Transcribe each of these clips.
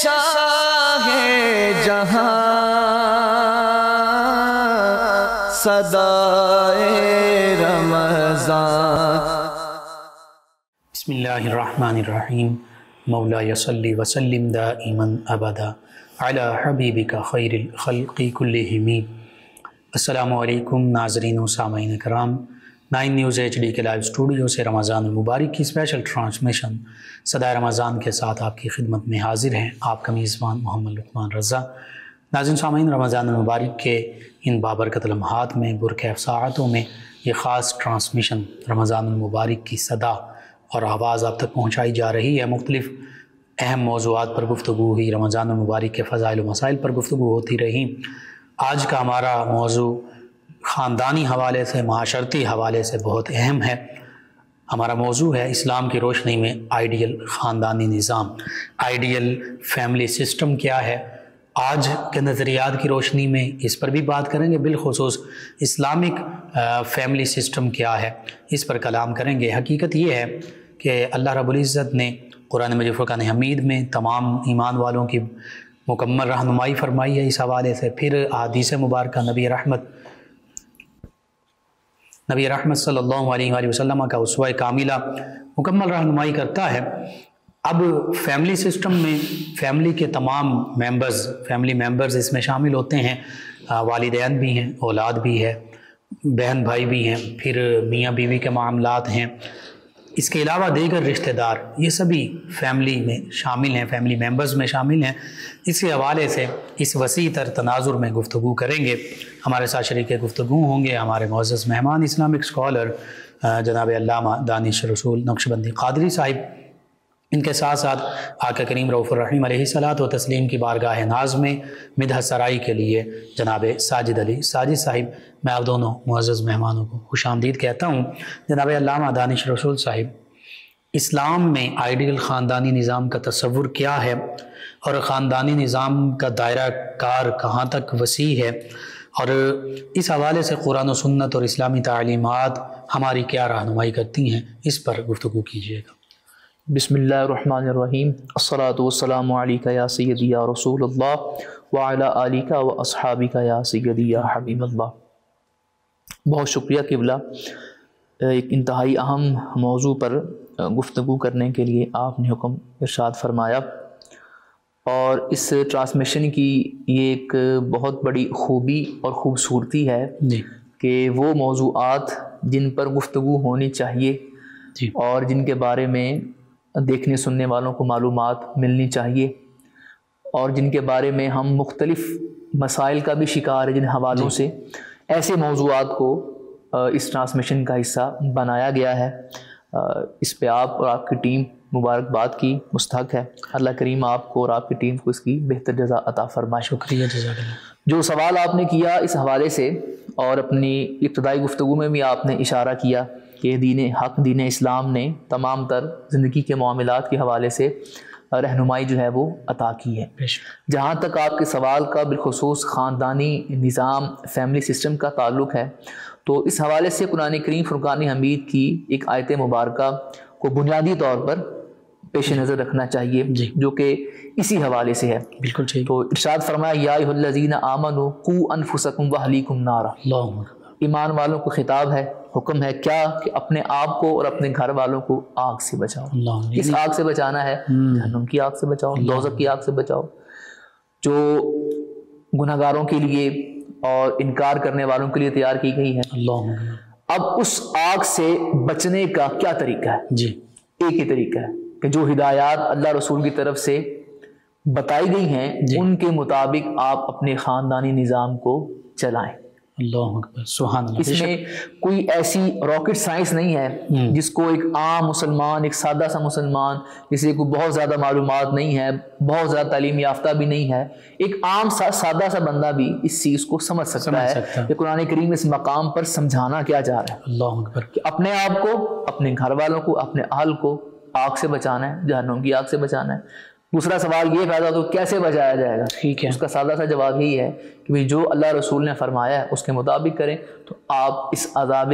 شاہ جہاں صدائے رمضان۔ بسم اللہ الرحمن الرحیم۔ مولا صلی وسلم دائما ابدا علی حبیبک خیر الخلق کلہم۔ السلام علیکم ناظرین و سامعین کرام، 9 نیوز HD کے لائیو اسٹوڈیو سے رمضان المبارک کی اسپیشل ٹرانسمیشن صدائے رمضان کے ساتھ آپ کی خدمت میں حاضر ہیں آپ کا میزبان محمد لقمان رضا۔ ناظرین سامعین، رمضان المبارک کے ان بابرکت لمحات میں، برکیف ساعتوں میں یہ خاص ٹرانسمیشن رمضان المبارک کی صدا اور آواز آپ تک پہنچائی جا رہی ہے۔ مختلف اہم موضوعات پر گفتگو ہوئی، رمضان المبارک کے فضائل و مسائل پر گفتگو ہوتی رہی۔ آج کا ہمارا موضوع خاندانی حوالے سے، معاشرتی حوالے سے بہت اہم ہے۔ ہمارا موضوع ہے اسلام کی روشنی میں آئیڈیل خاندانی نظام، آئیڈیل فیملی سسٹم کیا ہے۔ آج کے نظریات کی روشنی میں اس پر بھی بات کریں گے، بالخصوص اسلامک فیملی سسٹم کیا ہے، اس پر کلام کریں گے۔ حقیقت یہ ہے کہ اللہ رب العزت نے قرآن مجید فرقان حمید میں تمام ایمان والوں کی مکمل رہنمائی فرمائی ہے اس حوالے سے۔ پھر احادیث مبارکہ نبی رحمت صلی اللہ علیہ وآلہ وسلم کا اسوہ کاملہ مکمل رہنمائی کرتا ہے۔ اب فیملی سسٹم میں فیملی کے تمام فیملی ممبرز اس میں شامل ہوتے ہیں، والدین بھی ہیں، اولاد بھی ہے، بہن بھائی بھی ہیں، پھر میاں بیوی کے معاملات ہیں، اس کے علاوہ دیگر رشتہ دار، یہ سبھی فیملی میں شامل ہیں، فیملی ممبرز میں شامل ہیں۔ اس کے حوالے سے اس وسیع تر تناظر میں گفتگو کریں گے۔ ہمارے ساتھ شریک گفتگو ہوں گے ہمارے معزز مہمان، اسلامک اسکالر جناب علامہ دانش رسول نقشبندی قادری صاحب۔ ان کے ساتھ ساتھ آقا کریم رؤوف الرحیم علیہ الصلاۃ وتسلیم کی بارگاہ ناز میں مدح سرائی کے لیے جناب ساجد علی ساجد صاحب، میں آپ دونوں معزز مہمانوں کو خوش آمدید کہتا ہوں۔ جناب علامہ دانش رسول صاحب، اسلام میں آئیڈیل خاندانی نظام کا تصور کیا ہے اور خاندانی نظام کا دائرہ کار کہاں تک وسیع ہے، اور اس حوالے سے قرآن و سنت اور اسلامی تعلیمات ہماری کیا رہنمائی کرتی ہیں، اس پر گفتگو کیجیے گا۔ بسم اللہ الرحمن الرحیم۔ الصلاۃ والسلام علیک یا سیدی یا رسول اللہ وعلی آلک و اصحابک یا سیدی یا حبیب اللہ۔ بہت شکریہ قبلہ، ایک انتہائی اہم موضوع پر گفتگو کرنے کے لیے آپ نے حکم ارشاد فرمایا، اور اس ٹرانسمیشن کی یہ ایک بہت بڑی خوبی اور خوبصورتی ہے کہ وہ موضوعات جن پر گفتگو ہونی چاہیے اور جن کے بارے میں دیکھنے سننے والوں کو معلومات ملنی چاہیے، اور جن کے بارے میں ہم مختلف مسائل کا بھی شکار ہیں، جن حوالوں سے ایسے موضوعات کو اس ٹرانسمیشن کا حصہ بنایا گیا ہے۔ اس پہ آپ اور آپ کی ٹیم مبارکباد کی مستحق ہے۔ اللہ کریم آپ کو اور آپ کی ٹیم کو اس کی بہتر جزا عطا فرمائے۔ شکریہ، جزاک اللہ۔ جو سوال آپ نے کیا اس حوالے سے، اور اپنی ابتدائی گفتگو میں بھی آپ نے اشارہ کیا کہ دین حق، دین اسلام نے تمام تر زندگی کے معاملات کے حوالے سے رہنمائی جو ہے وہ عطا کی ہے۔ جہاں تک آپ کے سوال کا بالخصوص خاندانی نظام، فیملی سسٹم کا تعلق ہے، تو اس حوالے سے قرآن کریم فرقان حمید کی ایک آیت مبارکہ کو بنیادی طور پر پیش نظر رکھنا چاہیے، جو کہ اسی حوالے سے ہے۔ بالکل ٹھیک۔ تو ارشاد فرمایا یا ایھا الذین آمنوا قوا انفسکم واہلیکم نارا۔ ایمان والوں کو خطاب ہے، حکم ہے کیا کہ اپنے آپ کو اور اپنے گھر والوں کو آگ سے بچاؤ۔ کس آگ سے بچانا ہے؟ جہنم کی آگ سے بچاؤ، دوزخ کی آگ سے بچاؤ، جو گناہگاروں کے لیے اور انکار کرنے والوں کے لیے تیار کی گئی ہے۔ اب اس آگ سے بچنے کا کیا طریقہ ہے؟ ایک ہی طریقہ ہے کہ جو ہدایات اللہ رسول کی طرف سے بتائی گئی ہیں ان کے مطابق آپ اپنے خاندانی نظام کو چلائیں۔ اللہ اکبر، سبحان اللہ۔ اس میں کوئی ایسی راکٹ سائنس نہیں ہے جس کو ایک عام مسلمان، ایک سادہ سا مسلمان جسے کوئی بہت زیادہ معلومات نہیں ہے، بہت زیادہ تعلیم یافتہ بھی نہیں ہے، ایک عام سادہ سا بندہ بھی اس چیز کو سمجھ سکتا ہے کہ قرآن کریم اس مقام پر سمجھانا کیا جا رہا ہے۔ اللہ اکبر، کہ اپنے آپ کو، اپنے گھر والوں کو، اپنے اہل کو آگ سے بچانا ہے، جہنم کی آگ سے بچانا ہے۔ دوسرا سوال یہ پیدا تو کیسے بچایا جائے گا؟ ٹھیک ہے، اس کا سادہ سا جواب یہی ہے کہ جو اللہ رسول نے فرمایا ہے اس کے مطابق کریں تو آپ اس عذاب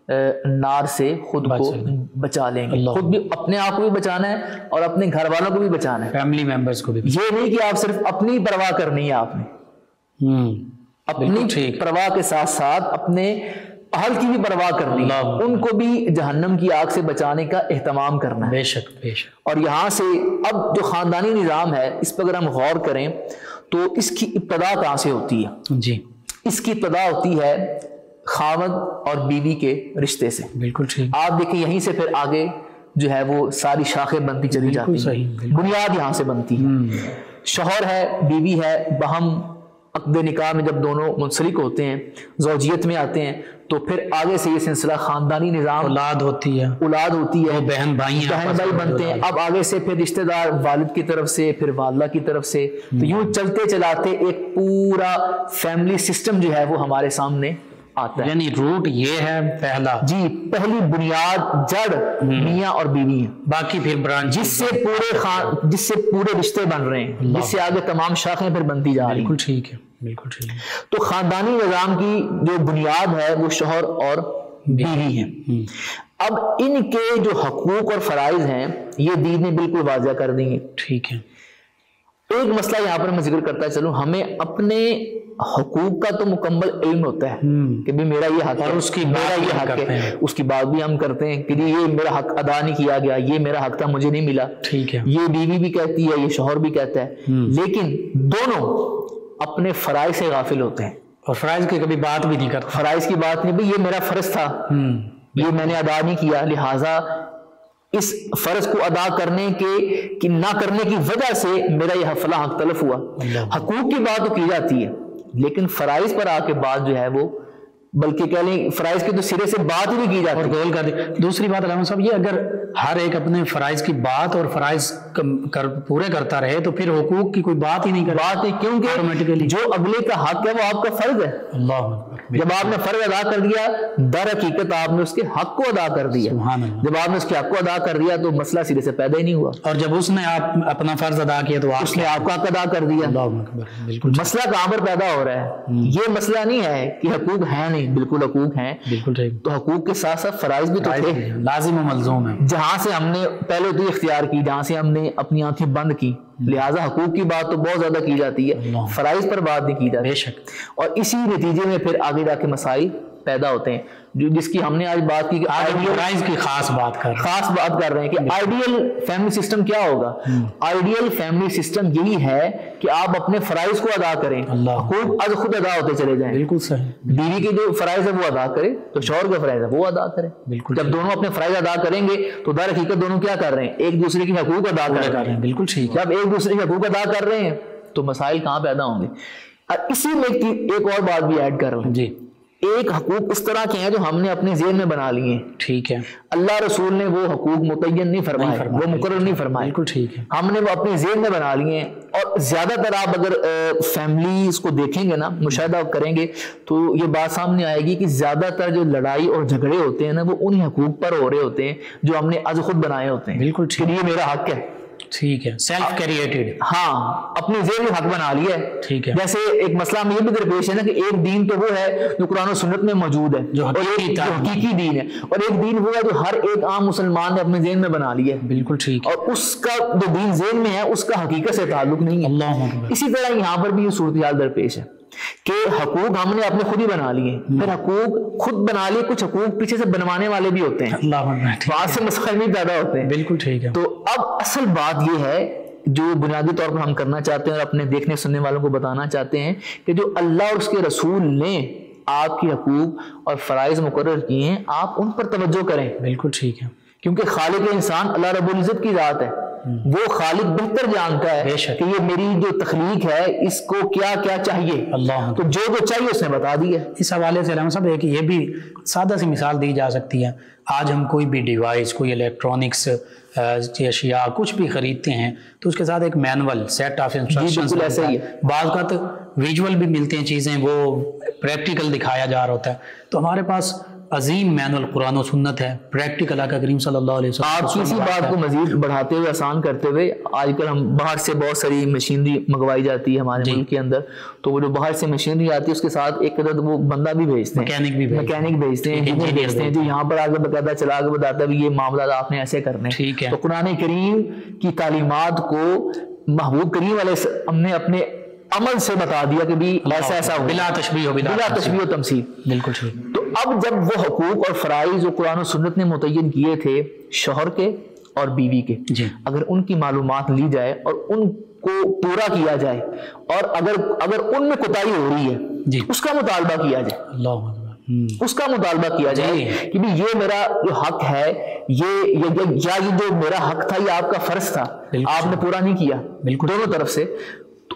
نار سے خود کو بچا لیں گے. خود بھی اپنے آپ کو بھی بچانا ہے اور اپنے گھر والوں کو بھی بچانا ہے, فیملی ممبرز کو بھی. یہ نہیں کہ آپ صرف اپنی پرواہ کرنی ہے, آپ نے اپنی پرواہ کے ساتھ ساتھ اپنے اہل کی بھی پرواہ کرنی ہے, ان کو بھی جہنم کی آگ سے بچانے کا اہتمام کرنا ہے. بے شک بے شک. اور یہاں سے اب جو خاندانی نظام ہے اس پہ اگر ہم غور کریں تو اس کی ابتدا کہاں سے ہوتی ہے؟ جی, اس کی ابتدا ہوتی ہے خاوند اور بیوی کے رشتے سے. بالکل ٹھیک. آپ دیکھیں یہیں سے پھر آگے جو ہے وہ ساری شاخیں بنتی چلی جاتی ہیں, بنیاد یہاں سے بنتی ہے. شوہر ہے, بیوی ہے, باہم عقد نکاح میں جب دونوں منسلک ہوتے ہیں, زوجیت میں آتے ہیں, تو پھر آگے سے یہ سلسلہ خاندانی نظام, اولاد ہوتی ہے, بہن بھائی بنتے ہیں. اب آگے سے پھر رشتہ دار والد کی طرف سے, پھر والدہ کی طرف سے, تو یوں چلتے چلاتے ایک پورا فیملی سسٹم جو ہے وہ ہمارے سامنے آتا ہے. یعنی روٹ یہ ہے پہلا, جی, پہلی بنیاد جڑ میاں اور بیوی ہے, باقی پھر برانچ جس سے پورے رشتے بن رہے ہیں, جس سے آگے تمام شاخیں پھر بنتی جا رہی ہیں. بالکل ٹھیک ہے, بالکل ٹھیک ہے. تو خاندانی نظام کی جو بنیاد ہے وہ شوہر اور بیوی ہے. اب ان کے جو حقوق اور فرائض ہیں یہ دین نے بالکل واضح کر دی ہیں. ٹھیک ہے. ایک مسئلہ یہاں پر میں ذکر کرتا چلوں, ہمیں اپنے حقوق کا تو مکمل علم ہوتا ہے کہ بھی میرا یہ حق ہے, اس کی میرا یہ حق ہے, اس کی بات بھی ہم کرتے ہیں کہ یہ میرا حق ادا نہیں کیا گیا, یہ میرا حق تھا مجھے نہیں ملا. ٹھیک ہے. یہ بیوی بھی کہتی ہے, یہ شوہر بھی کہتا ہے, لیکن دونوں اپنے فرائض سے غافل ہوتے ہیں اور فرائض کی کبھی بات بھی نہیں کرتے. فرائض کی بات نہیں, بھئی یہ میرا فرض تھا, یہ میں نے ادا نہیں کیا, لہٰذا اس فرض کو ادا کرنے کے نہ کرنے کی وجہ سے میرا یہ فلاں حق تلف ہوا. حقوق کی بات تو کی جاتی ہے لیکن فرائض پر آ کے بات جو ہے وہ, بلکہ کہہ لیں فرائض کی تو سرے سے بات ہی نہیں کی جاتی. اور گول کر دی. دوسری بات علامہ صاحب, یہ اگر ہر ایک اپنے فرائض کی بات اور فرائض پورے کرتا رہے تو پھر حقوق کی کوئی بات ہی نہیں کرے. بات ہے, کیونکہ جو اگلے کا حق ہے وہ آپ کا فرض ہے. اللہ, جب آپ نے فرض ادا کر دیا در حقیقت آپ نے اس کے حق کو ادا کر دیا. جب آپ نے اس کے حق کو ادا کر دیا تو مسئلہ سرے سے پیدا ہی نہیں ہوا. اور جب اس نے اپنا فرض ادا کیا تو اس نے آپ کا حق ادا کر دیا. مسئلہ کہاں پر پیدا ہو رہا ہے؟ یہ مسئلہ نہیں ہے کہ حقوق ہیں نہیں, بالکل حقوق ہیں, تو حقوق کے ساتھ ساتھ فرائض بھی تو تھے, لازم و ملزوم ہے. جہاں سے ہم نے پہلے تو اختیار کی, جہاں سے ہم نے اپنی آنکھیں بند کی, لہٰذا حقوق کی بات تو بہت زیادہ کی جاتی ہے, فرائض پر بات نہیں کی جاتی. بے شک. اور اسی نتیجے میں پھر آگے جا کے مسائل پیدا ہوتے ہیں, جس کی ہم نے آج بات کی کہ فرائض کی خاص بات کر رہے ہیں کہ آئیڈیل فیملی سسٹم کیا ہوگا. آئیڈیل فیملی سسٹم یہی ہے کہ آپ اپنے فرائض کو ادا کریں, حقوق از خود ادا ہوتے چلے جائیں. بالکل صحیح. بیوی کے جو فرائض ہے وہ ادا کرے تو شوہر کے فرائض ہے وہ ادا کرے. بالکل. جب دونوں اپنے فرائض ادا کریں گے تو در حقیقت دونوں کیا کر رہے ہیں؟ ایک دوسرے کے حقوق ادا کر رہے ہیں. بالکل ٹھیک. جب ایک دوسرے کے حقوق ادا کر رہے ہیں تو مسائل کہاں پیدا ہوں گے. اور اسی میں ایک اور بات بھی ایڈ کر رہا ہوں. جی. ایک حقوق اس طرح کے ہیں جو ہم نے اپنے ذہن میں بنا لیے ہیں. ٹھیک ہے. اللہ رسول نے وہ حقوق متعین نہیں فرمائے, وہ مقرر نہیں فرمائے. بالکل ٹھیک ہے. ہم نے وہ اپنے ذہن میں بنا لیے ہیں. اور زیادہ تر آپ اگر فیملیز کو دیکھیں گے نا, مشاہدہ کریں گے تو یہ بات سامنے آئے گی کہ زیادہ تر جو لڑائی اور جھگڑے ہوتے ہیں نا وہ انہی حقوق پر ہو رہے ہوتے ہیں جو ہم نے از خود بنائے ہوتے ہیں. بالکل ٹھیک. یہ میرا حق ہے. ٹھیک ہے. Self created. ہاں, اپنے ذہن میں حق بنا لیا ہے. ٹھیک ہے. جیسے ایک مسئلہ میں یہ بھی درپیش ہے نا کہ ایک دین تو وہ ہے جو قرآن و سنت میں موجود ہے, جو حقیقی دین ہے, اور ایک دین وہ ہے جو ہر ایک عام مسلمان نے اپنے ذہن میں بنا لیا ہے. بالکل ٹھیک. اور اس کا جو دین ذہن میں ہے اس کا حقیقت سے تعلق نہیں ہے. اللہ. اسی طرح یہاں پر بھی یہ صورتحال درپیش ہے کہ حقوق ہم نے اپنے خود ہی بنا لیے, پھر حقوق خود بنا لیے, کچھ حقوق پیچھے سے بنوانے والے بھی ہوتے ہیں. وہاں سے مسائل بھی پیدا ہوتے ہیں. بالکل ٹھیک ہے. تو اب اصل بات یہ ہے جو بنیادی طور پر ہم کرنا چاہتے ہیں اور اپنے دیکھنے سننے والوں کو بتانا چاہتے ہیں کہ جو اللہ اور اس کے رسول نے آپ کی حقوق اور فرائض مقرر کیے ہیں آپ ان پر توجہ کریں. بالکل ٹھیک ہے. کیونکہ خالق انسان اللہ رب العزت کی ذات ہے, وہ خالق بہتر جانتا ہے کہ یہ میری جو تخلیق ہے اس کو کیا کیا چاہیے. اللہ. تو جو چاہیے اس نے بتا دیا. اس حوالے سے علامہ صاحب ایک یہ بھی سادہ سی مثال دی جا سکتی ہے. آج ہم کوئی بھی ڈیوائس, کوئی الیکٹرانکس اشیاء کچھ بھی خریدتے ہیں تو اس کے ساتھ ایک مینول سیٹ آف انسٹرکشنز ایسا ہی ہے. بعض اوقات ویژول بھی ملتے ہیں چیزیں, وہ پریکٹیکل دکھایا جا رہا ہوتا ہے. تو ہمارے پاس عظیم مینول قرآن و سنت ہے، پریکٹیکل آقا کریم صلی اللہ علیہ وسلم. آپ اسی بات کو مزید بڑھاتے ہوئے آسان کرتے ہوئے، آج کل ہم باہر سے بہت ساری مشینری منگوائی جاتی ہے ہمارے ملک کے اندر، تو وہ جو باہر سے مشینری آتی ہے اس کے ساتھ ایک عدد وہ بندہ بھی بھیجتے ہیں، میکینک بھیجتے ہیں، انجینئر بھیجتے ہیں، جو یہاں پر آگے بتاتا چلا کے بتاتا ہے یہ معاملات آپ نے ایسے کرنے. تو قرآن کریم کی تعلیمات کو محبوب کریم علیہ ہم نے اپنے عمل سے بتا دیا کہ بھی ایسا ایسا ہو، بلا تشبیہ و تمثیل. بالکل ٹھیک. تو اب جب وہ حقوق اور فرائض جو قرآن و سنت نے متعین کیے تھے شوہر کے اور بیوی کے، اگر ان کی معلومات لی جائے اور ان کو پورا کیا جائے، اور اگر ان میں کوتاہی ہو رہی ہے اس کا مطالبہ کیا جائے، اس کا مطالبہ کیا جائے کہ بھی یہ میرا جو حق ہے، یہ جو میرا حق تھا، یہ آپ کا فرض تھا، آپ نے پورا نہیں کیا دونوں طرف سے.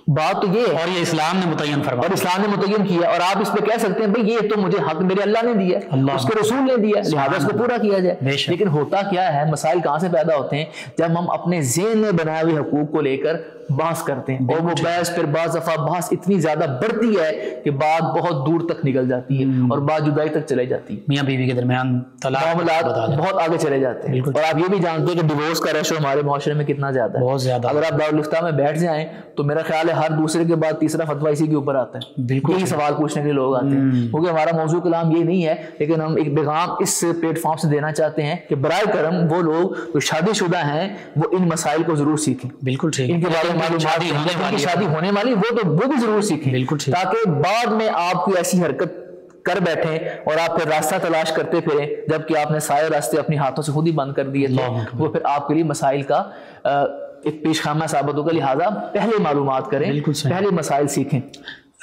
بات تو یہ ہے، اور یہ اسلام نے متعین فرمایا، اور اسلام نے متعین کیا، اور آپ اس پہ کہہ سکتے ہیں بھئی یہ تو مجھے حق میرے اللہ نے دیا، اس کے رسول نے دیا، لہذا اس کو پورا کیا جائے. لیکن ہوتا کیا ہے، مسائل کہاں سے پیدا ہوتے ہیں؟ جب ہم اپنے ذہن میں بنائے ہوئے حقوق کو لے کر بحث کرتے ہیں، اور وہ بحث پھر بعض دفعہ بحث اتنی زیادہ بڑھتی ہے کہ بات بہت دور تک نکل جاتی ہے اور بات جدائی تک چلے جاتی ہے، میاں بیوی کے درمیان معاملات بہت آگے چلے جاتے ہیں. اور آپ یہ بھی جانتے ہیں کہ ڈیورس کا ریشو ہمارے معاشرے میں کتنا زیادہ ہے، بہت زیادہ. اگر آپ دارالفتہ میں بیٹھ جائیں تو میرا خیال ہے ہر دوسرے کے بعد تیسرا فتویٰ اسی کے اوپر آتا ہے، یہی سوال پوچھنے کے لیے لوگ آتے ہیں. کیونکہ ہمارا موضوع کلام یہ نہیں ہے، لیکن ہم ایک پیغام اس پلیٹ فارم سے دینا چاہتے ہیں کہ برائے کرم وہ لوگ جو شادی شدہ ہیں وہ ان مسائل کو ضرور سیکھیں. بالکل ٹھیک. ان کے بارے میں معلومات، کی شادی ہونے والی وہ بھی ضرور سیکھیں، تاکہ بعد میں آپ کوئی ایسی حرکت کر بیٹھیں اور آپ پھر راستہ تلاش کرتے پھریں، جبکہ آپ نے سارے راستے اپنی ہاتھوں سے خود ہی بند کر دیے تھے، وہ پھر آپ کے لیے مسائل کا ایک پیش خامہ ثابت ہوگا. لہٰذا پہلے معلومات کریں، پہلے مسائل سیکھیں.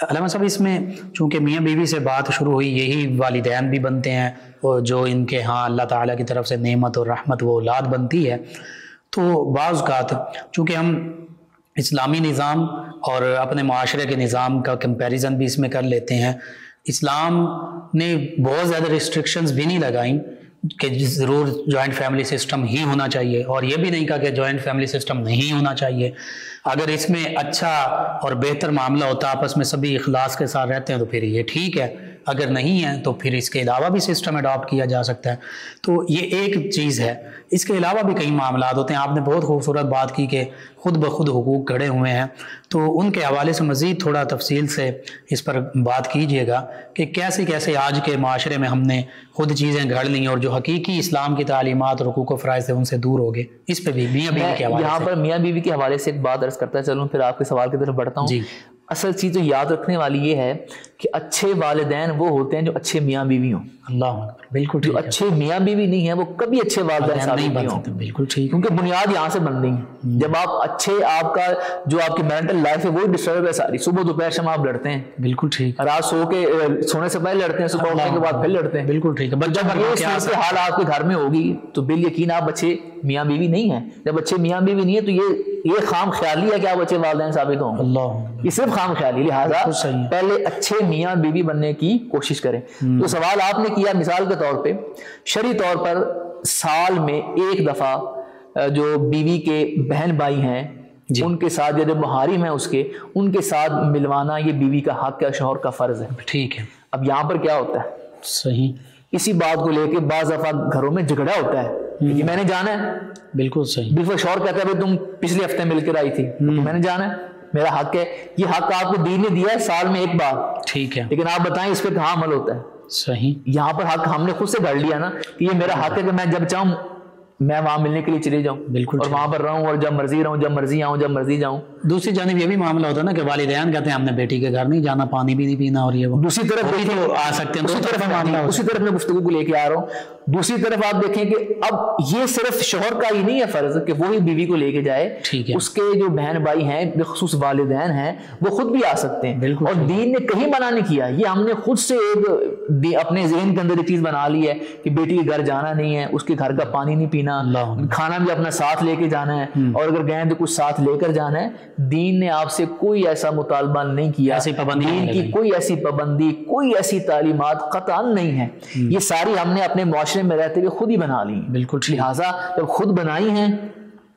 علامہ صاحب اس میں چونکہ میاں بیوی سے بات شروع ہوئی، یہی والدین بھی بنتے ہیں اور جو ان کے ہاں اللہ تعالیٰ کی طرف سے نعمت اور رحمت وہ اولاد بنتی ہے. تو بعض اوقات چونکہ ہم اسلامی نظام اور اپنے معاشرے کے نظام کا کمپیریزن بھی اس میں کر لیتے ہیں، اسلام نے بہت زیادہ ریسٹرکشنز بھی نہیں لگائیں کہ ضرور جوائنٹ فیملی سسٹم ہی ہونا چاہیے، اور یہ بھی نہیں کہا کہ جوائنٹ فیملی سسٹم نہیں ہونا چاہیے. اگر اس میں اچھا اور بہتر معاملہ ہوتا، آپس میں سبھی اخلاص کے ساتھ رہتے ہیں، تو پھر یہ ٹھیک ہے. اگر نہیں ہے تو پھر اس کے علاوہ بھی سسٹم اڈاپٹ کیا جا سکتا ہے. تو یہ ایک چیز ہے. اس کے علاوہ بھی کئی معاملات ہوتے ہیں. آپ نے بہت خوبصورت بات کی کہ خود بخود حقوق کھڑے ہوئے ہیں، تو ان کے حوالے سے مزید تھوڑا تفصیل سے اس پر بات کیجئے گا کہ کیسے کیسے آج کے معاشرے میں ہم نے خود چیزیں گھڑ لیں اور جو حقیقی اسلام کی تعلیمات اور حقوق و فرائض سے ان سے دور ہو گئے. اس پہ بھی میاں بیوی کے حوالے سے، یہاں پر میاں بیوی کے حوالے سے ایک بات عرض کرتا چلوں، پھر آپ کے سوال کی طرف بڑھتا ہوں. اصل چیز جو یاد رکھنے والی یہ ہے کہ اچھے والدین وہ ہوتے ہیں جو اچھے میاں بیوی ہوں. اللہ اکبر. بالکل جو اچھے میاں بیوی نہیں ہیں وہ کبھی اچھے والدین ثابت نہیں ہوں. بالکل ٹھیک. کیونکہ بنیاد یہاں سے بن رہی ہے. جب آپ اچھے، آپ کا جو آپ کی مینٹل لائف ہے وہی ڈسٹرب ہے ساری. صبح دوپہر شام آپ لڑتے ہیں. بالکل ٹھیک. رات سونے سے پہلے لڑتے ہیں، صبح اٹھنے کے بعد پھر لڑتے ہیں. بالکل ٹھیک ہے. جب یہ صورتحال آپ کے گھر میں ہوگی تو بالیقین آپ اچھے میاں بیوی نہیں ہیں. جب اچھے میاں بیوی نہیں ہے تو یہ خام خیالی ہے کہ آپ اچھے والدین ثابت ہوں. اللہ، یہ صرف خام خیالی. لہٰذا پہلے اچھے میاں بیوی بننے کی کوشش کریں. تو سوال آپ نے کیا مثال کے طور پہ، شرعی طور پر سال میں ایک دفعہ جو بیوی کے بہن بھائی ہیں ان کے ساتھ، جو محارم ہیں اس کے، ان کے ساتھ ملوانا یہ بیوی کا حق ہے، شوہر کا فرض ہے. ٹھیک ہے. اب یہاں پر کیا ہوتا ہے؟ صحیح. اسی بات کو لے کے بعض دفعہ گھروں میں جھگڑا ہوتا ہے کہ میں نے جانا ہے. بالکل صحیح. بالکل. شوہر کہتا ہے تم پچھلے ہفتے مل کر آئی تھی، میں نے جانا ہے، میرا حق ہے. یہ حق آپ کو دین نے دیا ہے سال میں ایک بار. ٹھیک ہے. لیکن آپ بتائیں اس پہ کہاں عمل ہوتا ہے؟ صحیح. یہاں پر حق ہم نے خود سے گھڑ لیا نا کہ یہ میرا حق ہے کہ میں جب چاہوں میں وہاں ملنے کے لیے چلے جاؤں. بالکل. اور وہاں پر رہوں اور جب مرضی رہوں، جب مرضی آؤں، جب مرضی جاؤں. دوسری جانب یہ بھی معاملہ ہوتا ہے نا کہ والدین کہتے ہیں ہم نے بیٹی کے گھر نہیں جانا، پانی بھی نہیں پینا، اور یہ وہ. دوسری طرف تو آ سکتے ہیں. اسی طرف میں گفتگو کو لے کے آ رہا ہوں. دوسری طرف آپ دیکھیں کہ اب یہ صرف شوہر کا ہی نہیں ہے فرض کہ وہی بیوی کو لے کے جائے. ٹھیک ہے. اس کے جو بہن بھائی ہیں، بخصوص والدین ہیں، وہ خود بھی آ سکتے ہیں. اور دین نے کہیں منع نہیں کیا. یہ ہم نے خود سے ایک اپنے ذہن کے اندر ایک چیز بنا لی ہے کہ بیٹی کے گھر جانا نہیں ہے، اس کے گھر کا پانی نہیں پینا، کھانا بھی اپنا ساتھ لے کے جانا ہے، اور اگر گئے تو کچھ ساتھ لے کر جانا ہے. دین نے آپ سے کوئی ایسا مطالبہ نہیں کیا. دین کی کوئی ایسی پابندی، کوئی ایسی تعلیمات قطعاً نہیں ہے. یہ ساری ہم نے اپنے معاشرے میں رہتے ہوئے خود ہی بنا لی. بالکل. لہٰذا جب خود بنائی ہیں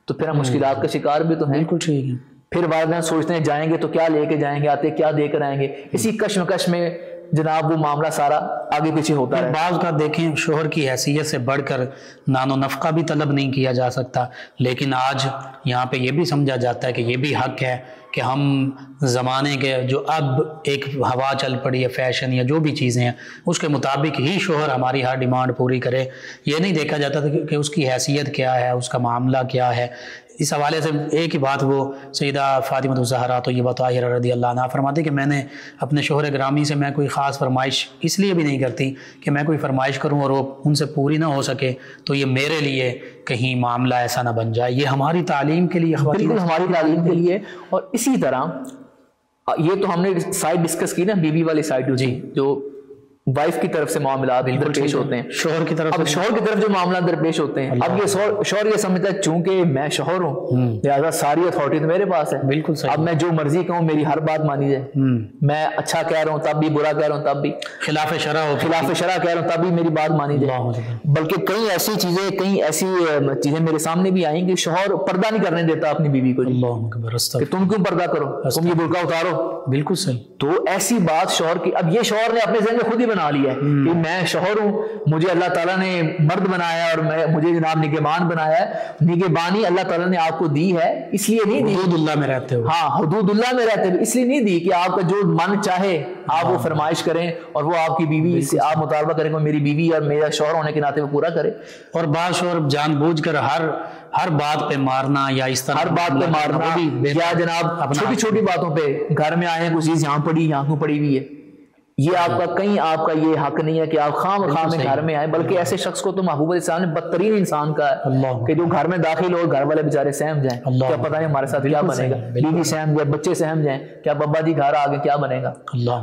تو پھر ہم مشکلات کا شکار بھی تو ہیں. بالکل ٹھیک ہے. پھر والدین سوچتے ہیں جائیں گے تو کیا لے کے جائیں گے، آتے کیا دے کر آئیں گے. اسی کشمکش میں جناب وہ معاملہ سارا آگے پیچھے ہوتا ہے. بعض کا دیکھیں شوہر کی حیثیت سے بڑھ کر نان و نفقہ بھی طلب نہیں کیا جا سکتا، لیکن آج یہاں پہ یہ بھی سمجھا جاتا ہے کہ یہ بھی حق ہے کہ ہم زمانے کے جو اب ایک ہوا چل پڑی ہے فیشن یا جو بھی چیزیں ہیں اس کے مطابق ہی شوہر ہماری ہر ڈیمانڈ پوری کرے. یہ نہیں دیکھا جاتا تھا کہ اس کی حیثیت کیا ہے، اس کا معاملہ کیا ہے. اس حوالے سے ایک ہی بات وہ سیدہ فاطمہ الزہرا طیبہ طاہرہ رضی اللہ عنہا فرماتی کہ میں نے اپنے شوہر گرامی سے میں کوئی خاص فرمائش اس لیے بھی نہیں کرتی کہ میں کوئی فرمائش کروں اور وہ ان سے پوری نہ ہو سکے تو یہ میرے لیے کہیں معاملہ ایسا نہ بن جائے. یہ ہماری تعلیم کے لیے، بالکل ہماری تعلیم کے لیے. اور اسی طرح یہ تو ہم نے سائڈ ڈسکس کی نا، بیوی والی سائڈ جو وائف کی طرف سے معاملات درپیش ہوتے ہیں، شوہر کی طرف، اب شوہر کی طرف جو معاملات درپیش ہوتے ہیں، اب یہ شوہر یہ سمجھتا ہے چونکہ میں شوہر ہوں لہٰذا ساری اتھارٹی تو میرے پاس ہے، بالکل صحیح، اب میں جو مرضی کہوں میری ہر بات مانی جائے، میں اچھا کہہ رہا ہوں تب بھی، برا کہہ رہا ہوں تب بھی، خلاف شرع کہہ رہا ہوں تب بھی میری بات مانی جائے. بلکہ کئی ایسی چیزیں میرے سامنے بھی آئیں کہ شوہر پردہ نہیں کرنے دیتا اپنی بیوی کو، کہ تم کیوں پردہ کرو، تم یہ برقع اتارو. بالکل صحیح. تو ایسی بات شوہر کی، اب یہ شوہر نے اپنے ذہن میں خود ہی بنا لیا ہے کہ میں شوہر ہوں، مجھے اللہ تعالیٰ نے مرد بنایا اور مجھے جناب نگہبان بنایا ہے. نگہبانی اللہ تعالیٰ نے آپ کو دی ہے، اس لیے نہیں دی حدود اللہ میں رہتے ہو، ہاں حدود اللہ میں رہتے ہوئے، اس لیے نہیں دی کہ آپ کا جو من چاہے آپ وہ فرمائش کریں اور وہ آپ کی بیوی سے آپ مطالبہ کریں کہ میری بیوی اور میرا شوہر ہونے کے ناطے وہ پورا کرے. اور بعض شوہر جان بوجھ کر ہر بات پہ مارنا یا اس طرح ہر بات پہ مارنا یا جناب چھوٹی چھوٹی باتوں پہ گھر میں آئے ہیں کوئی چیز یہاں پڑی یہاں کیوں پڑی ہوئی ہے، یہ آپ کا کہیں آپ کا یہ حق نہیں ہے کہ آپ خام میں گھر میں آئیں. بلکہ ایسے شخص کو تو محبوب علیہ السلام نے بدترین انسان کا ہے کہ جو گھر میں داخل ہو گھر والے بیچارے سہم جائیں، کیا پتہ نہیں ہمارے ساتھ کیا بنے گا، بیوی سہم جائے، بچے سہم جائیں، کیا بابا جی گھر آ گئے کیا بنے گا.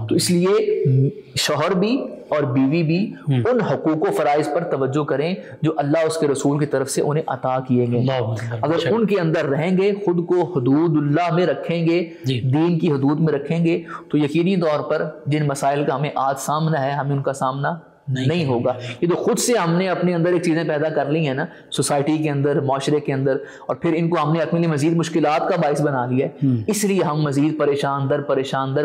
تو اس لیے شوہر بھی اور بیوی بھی ان حقوق و فرائض پر توجہ کریں جو اللہ اس کے رسول کی طرف سے انہیں عطا کیے گئے. اگر ان کے اندر رہیں گے، خود کو حدود اللہ میں رکھیں گے، دین کی حدود میں رکھیں گے، تو یقینی طور پر جن مسائل کا ہمیں آج سامنا ہے ہمیں ان کا سامنا نہیں ہوگا. یہ تو خود سے ہم نے اپنے اندر ایک چیزیں پیدا کر لی ہیں نا سوسائٹی کے اندر، معاشرے کے اندر، اور پھر ان کو ہم نے اپنے لیے مزید مشکلات کا باعث بنا لیا ہے. اس لیے ہم مزید پریشان در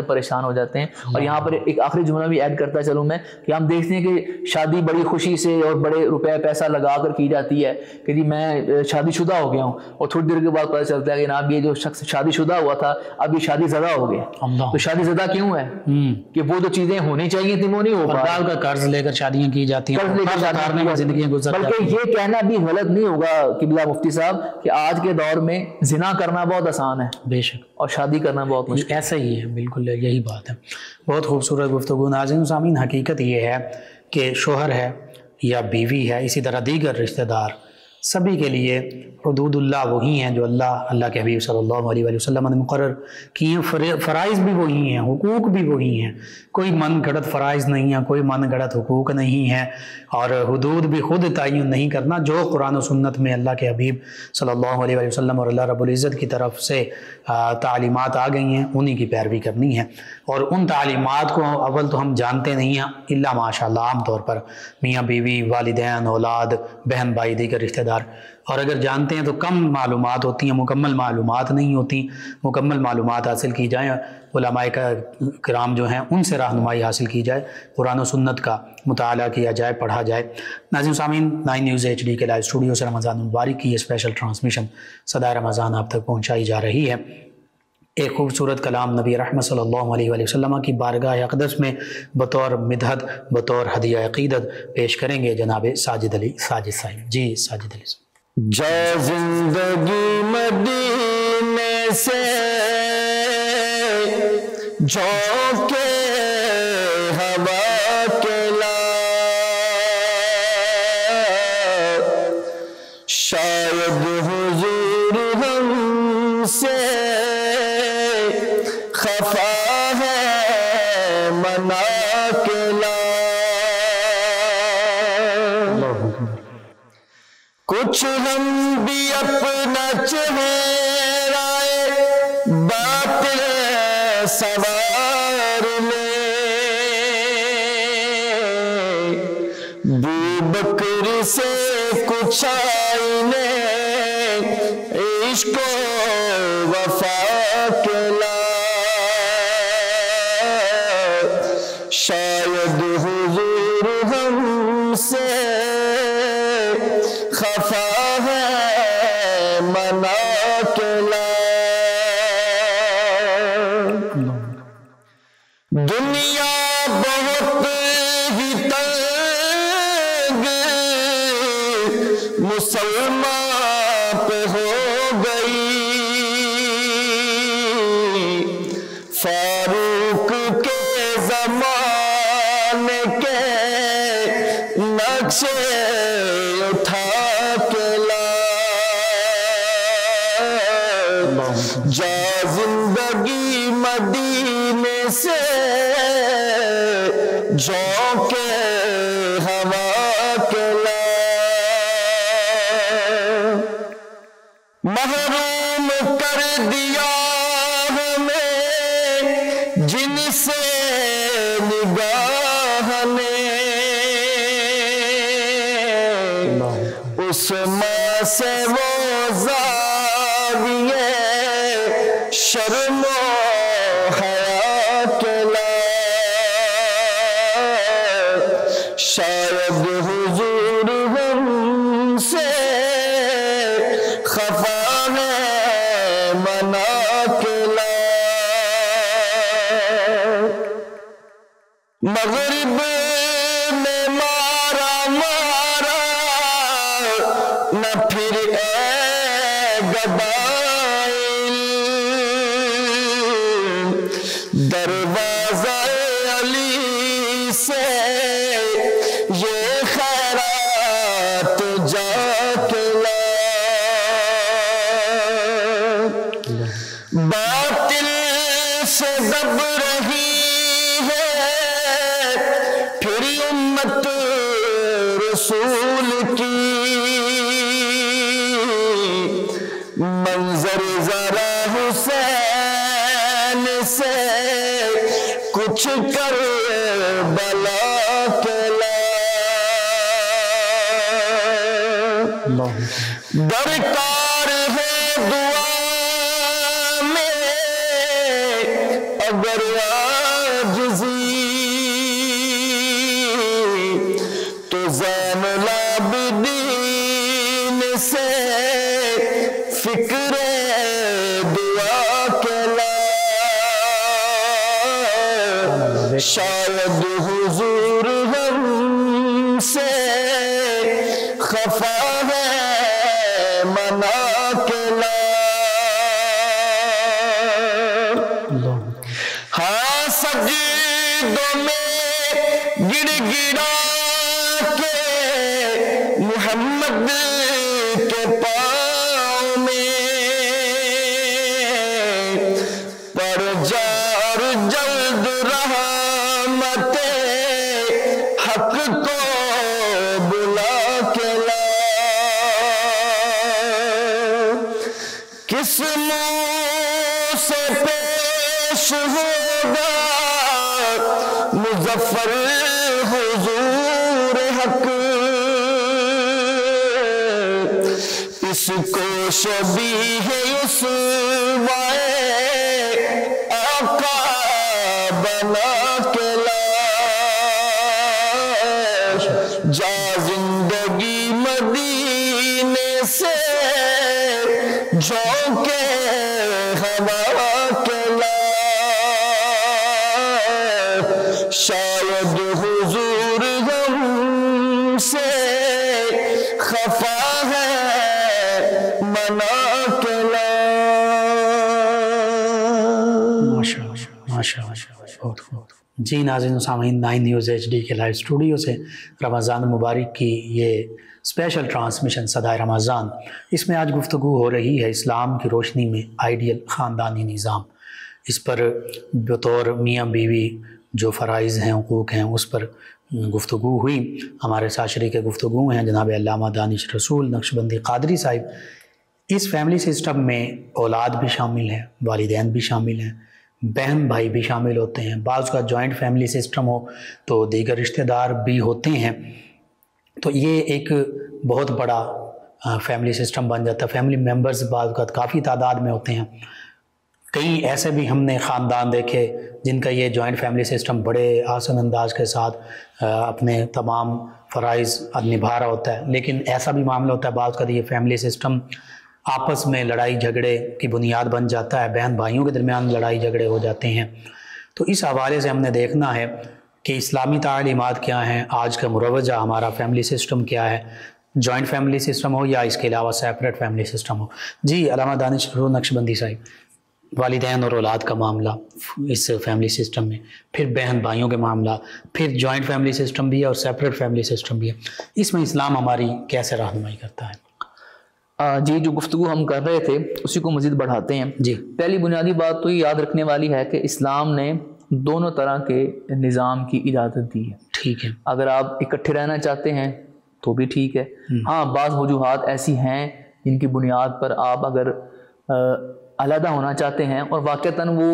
پریشان ہو جاتے ہیں. اور یہاں پر ایک آخری جملہ بھی ایڈ کرتا چلوں میں کہ ہم دیکھتے ہیں کہ شادی بڑی خوشی سے اور بڑے روپے پیسہ لگا کر کی جاتی ہے کہ جی میں شادی شدہ ہو گیا ہوں، اور تھوڑی دیر کے بعد پتہ چلتا ہے کہ جناب یہ جو شخص شادی شدہ ہوا تھا اب یہ شادی زدہ ہو گیا. تو شادی زدہ کیوں ہے؟ کہ وہ جو چیزیں ہونی چاہیے تھیں وہ نہیں ہو پا رہا، قرض لے کر شادیاں کی جاتی ہیں، زندگیاں گزر جاتی ہیں. بلکہ یہ کہنا بھی غلط نہیں ہوگا قبلہ مفتی صاحب کہ آج کے دور میں زنا کرنا بہت آسان ہے، بے شک، اور شادی کرنا بہت مشکل. ایسا ہی ہے، بالکل یہی بات ہے. بہت خوبصورت گفتگو. ناظرین و سامعین، حقیقت یہ ہے کہ شوہر ہے یا بیوی ہے، اسی طرح دیگر رشتہ دار، سبھی کے لیے حدود اللہ وہی ہیں جو اللہ کے حبیب صلی اللہ علیہ وآلہ وسلم نے مقرر کیے. فرائض بھی وہی ہیں، حقوق بھی وہی ہیں. کوئی من گھڑت فرائض نہیں ہے، کوئی من گھڑت حقوق نہیں ہے. اور حدود بھی خود تعین نہیں کرنا، جو قرآن و سنت میں اللہ کے حبیب صلی اللہ علیہ وآلہ وسلم اور اللہ رب العزت کی طرف سے تعلیمات آ گئی ہیں انہی کی پیروی کرنی ہے. اور ان تعلیمات کو اول تو ہم جانتے نہیں ہیں الا ماشاء اللہ، عام طور پر میاں بیوی، والدین، اولاد، بہن بھائی، دیگر رشتہ دار. اور اگر جانتے ہیں تو کم معلومات ہوتی ہیں، مکمل معلومات نہیں ہوتی. مکمل معلومات حاصل کی جائیں، علماء کرام جو ہیں ان سے رہنمائی حاصل کی جائے، قرآن و سنت کا مطالعہ کیا جائے، پڑھا جائے. ناظرین سامعین، 9 نیوز HD کے لائیو اسٹوڈیو سے رمضان المبارک کی یہ اسپیشل ٹرانسمیشن صدائے رمضان آپ تک پہنچائی جا رہی ہے. ایک خوبصورت کلام نبی رحمت صلی اللہ علیہ وآلہ وسلم کی بارگاہ اقدس میں بطور مدحت، بطور ہدیہ عقیدت پیش کریں گے جناب ساجد صاحب. جی ساجد علی صاحب. جا زندگی مدینے سے جھونکے ہوا کے لا، شاید حضور ہم سے خفا ہے منا کے لا. کچھ ہم بھی اپنا چہرہ باطل سوار لیں، بکر سے کچھ آئینے عشق و وفا کے لا. جا زندگی مدینے سے جھونکے ہوا کے لا، محروم کر دیا ہمیں جن سے نگاہ نے، اس ماں سے وہ زاویے شرم و حیا کے لا، شاید حضور ہم سے خفا ہے منا کے لا، مغرب میں مارا مارا نہ پھر اے گدائل، دروازہ علی سے یہ خیرات جا کے لا، باطل سے دب رہی ہے پھر امت رسول کی، منظر ذرا حسین سے کچھ کر بلا کے لا، درکار ہے دعا میں اگر عاجزی، تو زین العابدین سے فکر دعا کے لا، شاید حضور ہم سے خفا ہے منا کے لا، ہاں سجدوں میں گڑ گڑا کے محمد کے پاؤں میں پر جار جلد رحمت حق کو بلا کے لا، کس منہ سے پیش ہوگا مظفر حضور حق، اس کو شبیہ یسوع آقا بنا کے لا، جا زندگی مدینے سے جھونکے ہوا کے لا، شاید حضور ہم سے خفا ہے منا کے لا۔ ماشاء اللہ، بہت خوب۔ جی ناظرین سامعین، 9 نیوز HD کے لائیو اسٹوڈیو سے رمضان مبارک کی یہ اسپیشل ٹرانسمیشن صدائے رمضان، اس میں آج گفتگو ہو رہی ہے اسلام کی روشنی میں آئیڈیل خاندانی نظام۔ اس پر بطور میاں بیوی جو فرائض ہیں، حقوق ہیں، اس پر گفتگو ہوئی۔ ہمارے ساتھ شریک گفتگو ہیں جناب علامہ دانش رسول نقشبندی قادری صاحب۔ اس فیملی سسٹم میں اولاد بھی شامل ہیں، والدین بھی شامل ہیں، بہن بھائی بھی شامل ہوتے ہیں، بعض کا جوائنٹ فیملی سسٹم ہو تو دیگر رشتہ دار بھی ہوتے ہیں، تو یہ ایک بہت بڑا فیملی سسٹم بن جاتا ہے۔ فیملی ممبرز بعض کا کافی تعداد میں ہوتے ہیں۔ کئی ایسے بھی ہم نے خاندان دیکھے جن کا یہ جوائنٹ فیملی سسٹم بڑے آسان انداز کے ساتھ اپنے تمام فرائض نبھا رہا ہوتا ہے، لیکن ایسا بھی معاملہ ہوتا ہے بعض کا یہ فیملی سسٹم آپس میں لڑائی جھگڑے کی بنیاد بن جاتا ہے، بہن بھائیوں کے درمیان لڑائی جھگڑے ہو جاتے ہیں۔ تو اس حوالے سے ہم نے دیکھنا ہے کہ اسلامی تعلیمات کیا ہیں، آج کا مروجہ ہمارا فیملی سسٹم کیا ہے، جوائنٹ فیملی سسٹم ہو یا اس کے علاوہ سیپریٹ فیملی سسٹم ہو۔ جی علامہ دانش نقشبندی صاحب، والدین اور اولاد کا معاملہ اس فیملی سسٹم میں، پھر بہن بھائیوں کے معاملہ، پھر جوائنٹ فیملی سسٹم بھی ہے اور سیپریٹ فیملی سسٹم بھی ہے، اس میں اسلام ہماری کیسے رہنمائی کرتا ہے؟ جی جو گفتگو ہم کر رہے تھے اسی کو مزید بڑھاتے ہیں. جی پہلی بنیادی بات تو یہ یاد رکھنے والی ہے کہ اسلام نے دونوں طرح کے نظام کی اجازت دی ہے. ٹھیک ہے. اگر آپ اکٹھے رہنا چاہتے ہیں تو بھی ٹھیک ہے. ہاں بعض وجوہات ایسی ہیں جن کی بنیاد پر آپ اگر علیحدہ ہونا چاہتے ہیں اور واقعتاً وہ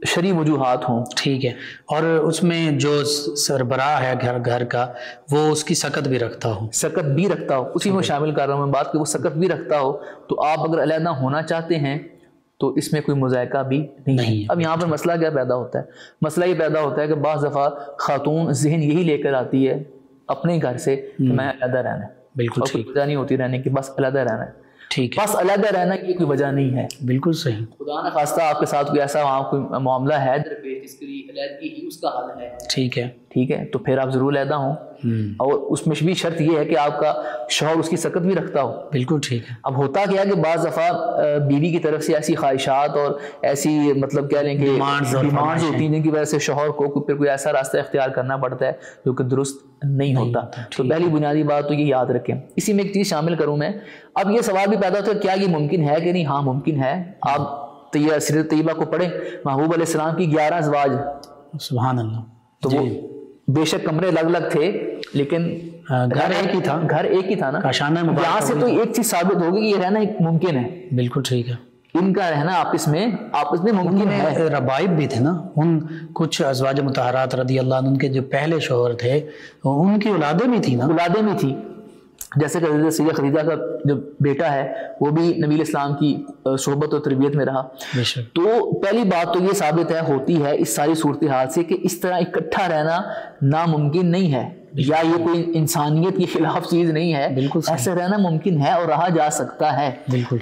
شرعی وجوہات ہوں. ٹھیک ہے. اور اس میں جو سربراہ ہے گھر کا وہ اس کی سکت بھی رکھتا ہو. سکت بھی رکھتا ہو, اسی میں شامل کر رہا ہوں میں بات کہ وہ سکت بھی رکھتا ہو, تو آپ اگر علیحدہ ہونا چاہتے ہیں تو اس میں کوئی مذائقہ بھی نہیں ہے. اب یہاں پر مسئلہ کیا پیدا ہوتا ہے؟ مسئلہ یہ پیدا ہوتا ہے کہ بعض دفعہ خاتون ذہن یہی لے کر آتی ہے اپنے گھر سے کہ میں علیحدہ رہنا ہے. بالکل اور کوئی وجہ نہیں ہوتی رہنے کی, بس علیحدہ رہنا ہے. ٹھیک ہے. بس علیحدہ رہنا کی کوئی وجہ نہیں ہے. بالکل صحیح. خدا نہ خواستہ آپ کے ساتھ کوئی ایسا وہاں کوئی معاملہ ہے درپیش جس کے لیے علیحدگی ہی اس کا حل ہے. ٹھیک ہے, تو پھر آپ ضرور علیحدہ ہوں. اور اس میں بھی شرط یہ ہے کہ آپ کا شوہر اس کی سکت بھی رکھتا ہو. بالکل ٹھیک ہے. اب ہوتا کیا کہ بعض دفعہ بیوی کی طرف سے ایسی خواہشات اور ایسی مطلب کہہ لیں کہ ڈیمانڈز ہوتی ہیں جن کی وجہ سے شوہر کو پھر کوئی ایسا راستہ اختیار کرنا پڑتا ہے جو کہ درست نہیں ہوتا. تو پہلی بنیادی بات تو یہ یاد رکھیں. اسی میں ایک چیز شامل کروں میں. اب یہ سوال بھی پیدا ہوتا ہے کیا یہ ممکن ہے کہ نہیں؟ ہاں ممکن ہے. آپ سیرت طیبہ کو پڑھیں, محبوب علیہ السلام کی 11 ازواج. سبحان اللہ. تو وہ بے شک کمرے الگ الگ تھے لیکن گھر ایک ہی تھا. گھر ایک ہی تھا نا. یہاں سے تو ایک چیز ثابت ہوگی کہ یہ رہنا ممکن ہے. بالکل ٹھیک ہے. ان کا رہنا آپس میں ممکن ہے. ربائب بھی تھے نا ان کچھ ازواج مطہرات رضی اللہ عنہ کے جو پہلے شوہر تھے ان کی اولادیں بھی تھیں نا. اولادیں بھی تھی. جیسے کہ حضرت سیدہ خدیجہ کا جو بیٹا ہے وہ بھی نبی اسلام کی صحبت اور تربیت میں رہا. تو پہلی بات تو یہ ثابت ہوتی ہے اس ساری صورتحال سے کہ اس طرح اکٹھا رہنا ناممکن نہیں ہے, یا یہ کوئی انسانیت کے خلاف چیز نہیں ہے. ایسے رہنا ممکن ہے اور رہا جا سکتا ہے.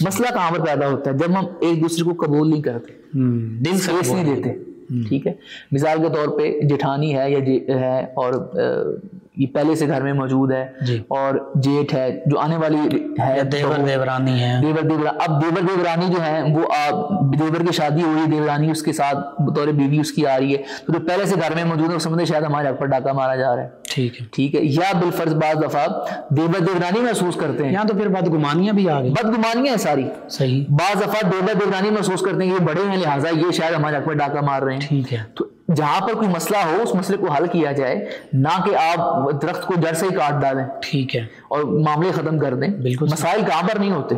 مسئلہ کہاں پر پیدا ہوتا ہے؟ جب ہم ایک دوسرے کو قبول نہیں کرتے, دل سے نہیں دیتے. ٹھیک ہے. مثال کے طور پہ جٹھانی ہے یا ہے اور یہ پہلے سے گھر میں موجود ہے, اور جیٹھ ہے جو آنے والی ہے, دیور دیورانی ہے. اب دیور دیورانی جو ہے وہ دیور کی شادی ہوئی, دیورانی اس کے ساتھ بطور بیوی اس کی آ رہی ہے, تو جو پہلے سے گھر میں موجود ہے وہ سمجھتے شاید ہمارے حق پر ڈاکہ مارا جا رہا ہے. ٹھیک ہے. یا بالفرض بعض دفعہ دیور دیورانی محسوس کرتے ہیں. یہاں تو پھر بدگمانیاں بھی آ گئی. بدگمانیاں ہیں ساری. صحیح. بعض دفعہ دیور دیورانی محسوس کرتے ہیں کہ یہ بڑے ہیں لہٰذا یہ شاید ہمارے حق پر ڈاکہ مار رہے ہیں. ٹھیک ہے. تو جہاں پر کوئی مسئلہ ہو اس مسئلے کو حل کیا جائے, نہ کہ آپ درخت کو جڑ سے ہی کاٹ ڈالیں. ٹھیک ہے. اور معاملے ختم کر دیں. بالکل. مسائل کہاں پر نہیں ہوتے؟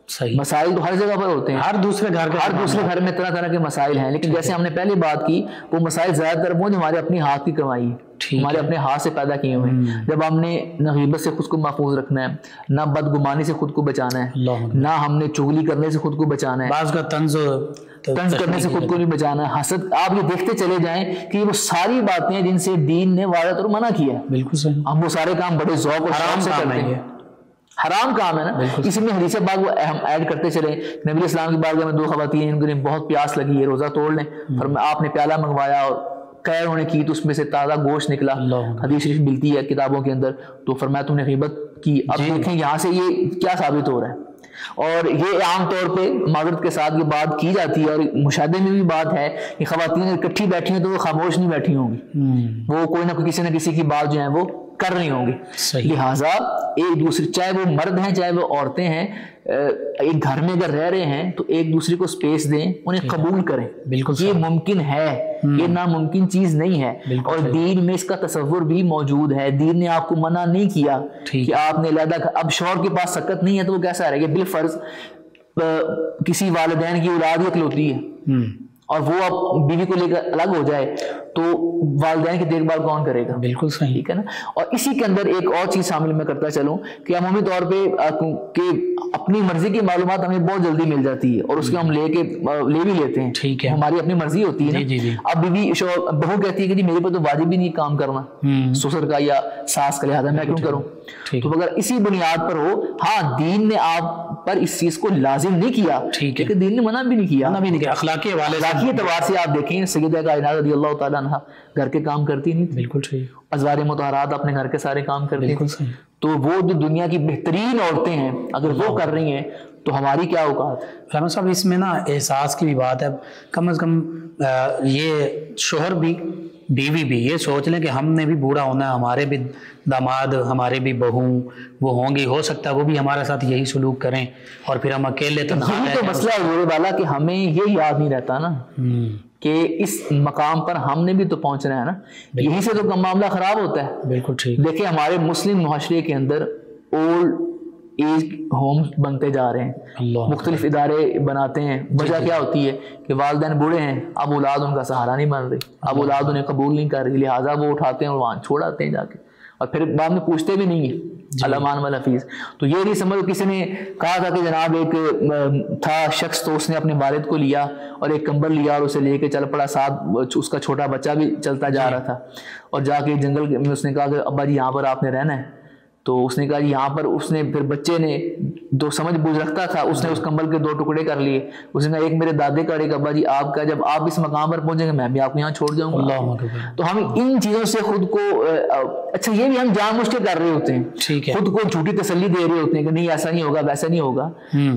صحیح. مسائل تو ہر جگہ پر ہوتے ہیں. ہر دوسرے گھر میں طرح طرح کے مسائل ہیں, لیکن جیسے ہم نے پہلے بات کی وہ مسائل زیادہ تر وہ جو ہمارے اپنی ہاتھ کی کمائی ہے, ہمارے اپنے ہاتھ سے پیدا کیے ہوئے ہیں. جب ہم نے نہ غیبت سے خود کو محفوظ رکھنا ہے, نہ بدگمانی سے خود کو بچانا ہے, نہ ہم نے چغلی کرنے سے خود کو بچانا ہے, بعض کا طنز کرنے سے خود کو نہیں بچانا ہے, حسد. آپ یہ دیکھتے چلے جائیں کہ وہ ساری باتیں جن سے دین نے واضح طور منع کیا ہے. بالکل صحیح. ہم وہ سارے کام بڑے ذوق اور شوق سے کرتے ہیں. حرام کام ہے نا. اسی میں حدیث پاک وہ ہم ایڈ کرتے چلے. نبی اسلام کی بارگاہ میں 2 خواتین ان کو بہت پیاس لگی ہے, روزہ توڑ لیں. آپ نے پیالہ منگوایا اور قیر انہوں نے کی تو اس میں سے تازہ گوشت نکلا. حدیث شریف ملتی ہے کتابوں کے اندر. تو فرمایا تم نے غیبت کی. اب دیکھیں یہاں سے یہ کیا ثابت ہو رہا ہے. اور یہ عام طور پہ معذرت کے ساتھ یہ بات کی جاتی ہے, اور مشاہدے میں بھی بات ہے کہ خواتین اکٹھی بیٹھی ہیں تو وہ خاموش نہیں بیٹھی ہوں گی, وہ کوئی نہ کسی نہ کسی کی بات جو ہے وہ کر رہی ہوں گی. لہٰذا ایک دوسرے, چاہے وہ مرد ہیں چاہے وہ عورتیں ہیں, ایک گھر میں اگر رہ رہے ہیں تو ایک دوسرے کو سپیس دیں, انہیں قبول کریں. بالکل. یہ ممکن ہے, یہ ناممکن چیز نہیں ہے. اور دین میں اس کا تصور بھی موجود ہے. دین نے آپ کو منع نہیں کیا کہ آپ نے علیحدہ. اب شوہر کے پاس سکت نہیں ہے تو وہ کیسا رہے گا؟ بالفرض کسی والدین کی اولاد اکلوتی ہے اور وہ اب بیوی کو لے کر الگ ہو جائے تو والدین کی دیکھ بھال کون کرے گا؟ بالکل صحیح. ٹھیک ہے نا. اور اسی کے اندر ایک اور چیز شامل میں کرتا چلوں کہ عمومی طور پہ کہ اپنی مرضی کی معلومات ہمیں بہت جلدی مل جاتی ہے اور اس کے ہم لے بھی لیتے ہیں. ٹھیک ہے. ہماری اپنی مرضی ہوتی ہے نا. اب بیوی بہو کہتی ہے کہ جی میرے پہ تو واجب ہی نہیں کام کرنا سسر کا یا ساس کا, لہٰذا میں کیوں کروں. تو اگر اسی بنیاد پر ہو, ہاں دین نے آپ پر اس چیز کو لازم نہیں کیا. ٹھیک ہے. دین نے منع بھی نہیں کیا. اخلاقی اعتبار سے آپ دیکھیں سیدہ کائنات رضی اللہ تعالیٰ عنہ گھر کے کام کرتی نہیں. بالکل صحیح. ازواج مطہرات اپنے گھر کے سارے کام کرتی. بالکل صحیح. تو وہ جو دنیا کی بہترین عورتیں ہیں اگر وہ کر رہی ہیں تو ہماری کیا اوقات ہے؟ علامہ صاحب اس میں نا احساس کی بھی بات ہے، کم از کم یہ شوہر بھی بیوی بھی یہ سوچ لیں کہ ہم نے بھی بوڑھا ہونا ہے، ہمارے بھی داماد ہمارے بھی بہو وہ ہوں گی، ہو سکتا ہے وہ بھی ہمارے ساتھ یہی سلوک کریں اور پھر ہم اکیلے تنہا یہی تو مسئلہ ہے میرے والا کہ ہمیں یہ یاد نہیں رہتا نا کہ اس مقام پر ہم نے بھی تو پہنچنا ہے نا، یہیں سے تو معاملہ خراب ہوتا ہے۔ بالکل ٹھیک۔ دیکھیں ہمارے مسلم معاشرے کے اندر اولڈ ایج ہومز بنتے جا رہے ہیں، مختلف ادارے بناتے ہیں، وجہ کیا ہوتی ہے کہ والدین بوڑھے ہیں، اب اولاد ان کا سہارا نہیں بن رہی، اب اولاد انہیں قبول نہیں کر رہی، لہٰذا وہ اٹھاتے ہیں اور وہاں چھوڑ آتے ہیں جا کے، اور پھر بعد میں پوچھتے بھی نہیں ہیں علمان والحفیظ۔ تو یہ نہیں سمجھو، کسی نے کہا تھا کہ جناب ایک تھا شخص تو اس نے اپنے والد کو لیا اور ایک کمبل لیا اور اسے لے کے چل پڑا، ساتھ اس کا چھوٹا بچہ بھی چلتا جا رہا تھا، اور جا کے جنگل میں اس نے کہا کہ ابا جی یہاں پر آپ نے رہنا ہے، تو اس نے کہا جی یہاں پر، اس نے پھر بچے نے جو سمجھ بوجھ رکھتا تھا اس نے اس کمبل کے 2 ٹکڑے کر لیے، اس نے کہا ایک میرے دادے کا اور ایک ابا جی آپ کا، جب آپ اس مقام پر پہنچیں گے میں بھی آپ کو یہاں چھوڑ جاؤں گا۔ تو ہم ان چیزوں سے خود کو، اچھا یہ بھی ہم جان بوجھ کے کر رہے ہوتے ہیں، خود کو جھوٹی تسلی دے رہے ہوتے ہیں کہ نہیں ایسا نہیں ہوگا ویسا نہیں ہوگا۔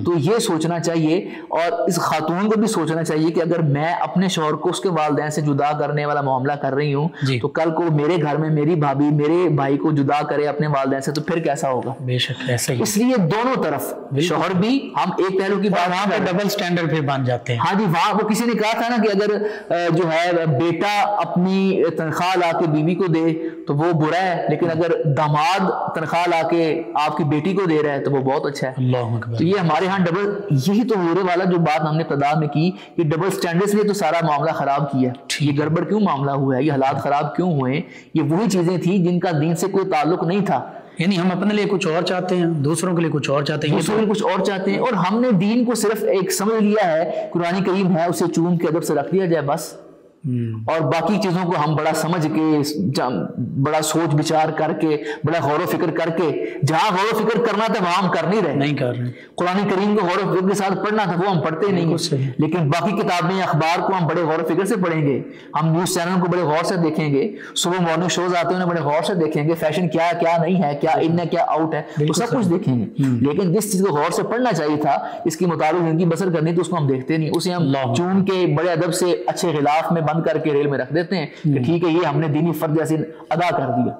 تو یہ سوچنا چاہیے، اور اس خاتون کو بھی سوچنا چاہیے کہ اگر میں اپنے شوہر کو اس کے والدین سے جدا کرنے والا معاملہ کر رہی ہوں تو کل کو میرے گھر میں میری بھابھی میرے بھائی کو جدا کرے اپنے والدین سے تو پھر کیسا ہوگا؟ بے شک ایسا ہی۔ اس لیے دونوں طرف شوہر بھی، ہم ایک پہلو کی بات، وہاں پہ ڈبل سٹینڈرڈ پھر بن جاتے ہیں۔ ہاں جی، وہاں وہ کسی نے کہا تھا نا کہ اگر جو ہے بیٹا اپنی تنخواہ لا کے بیوی کو دے تو وہ برا ہے، لیکن اگر داماد تنخواہ لا کے آپ کی بیٹی کو دے رہا ہے تو وہ بہت اچھا ہے۔ اللہ اکبر۔ تو یہ ہمارے ہاں ڈبل، یہی تو میرے والا جو بات ہم نے ابتدا میں کی کہ ڈبل سٹینڈرڈ نے تو سارا معاملہ خراب کیا۔ یہ گڑبڑ کیوں معاملہ ہوا ہے، یہ حالات خراب کیوں ہوئے؟ یہ وہی چیزیں تھیں جن کا دین سے کوئی تعلق نہیں تھا، یعنی ہم اپنے لیے کچھ اور چاہتے ہیں، دوسروں کے لیے کچھ اور چاہتے ہیں، دوسروں کے لیے کچھ اور چاہتے ہیں، اور ہم نے دین کو صرف ایک سمجھ لیا ہے، قرآن کریم ہے اسے چون کے ادب سے رکھ دیا جائے بس، اور باقی چیزوں کو ہم بڑا سمجھ کے، بڑا سوچ بچار کر کے، بڑا غور و فکر کر کے، جہاں غور و فکر کرنا تھا وہاں ہم کر نہیں رہے۔ قرآن کریم کو غور و فکر کے ساتھ پڑھنا تھا وہ ہم پڑھتے نہیں ہیں، لیکن باقی کتابیں اخبار کو ہم بڑے غور و فکر سے پڑھیں گے، ہم نیوز چینل کو بڑے غور سے دیکھیں گے، صبح مارننگ شوز آتے ہیں انہیں بڑے غور سے دیکھیں گے، فیشن کیا کیا نہیں ہے، کیا ان ہے کیا آؤٹ ہے، وہ سب کچھ دیکھیں گے، لیکن جس چیز کو غور سے پڑھنا چاہیے تھا، اس کے مطابق زندگی بسر کرنی تو اس کو ہم دیکھتے نہیں، اسے ہم چون کے بڑے ادب سے اچھے غلاف میں بند کر کے ریل میں رکھ دیتے ہیں کہ ٹھیک ہے یہ ہم نے دینی فرض جیسے ادا کر دیا۔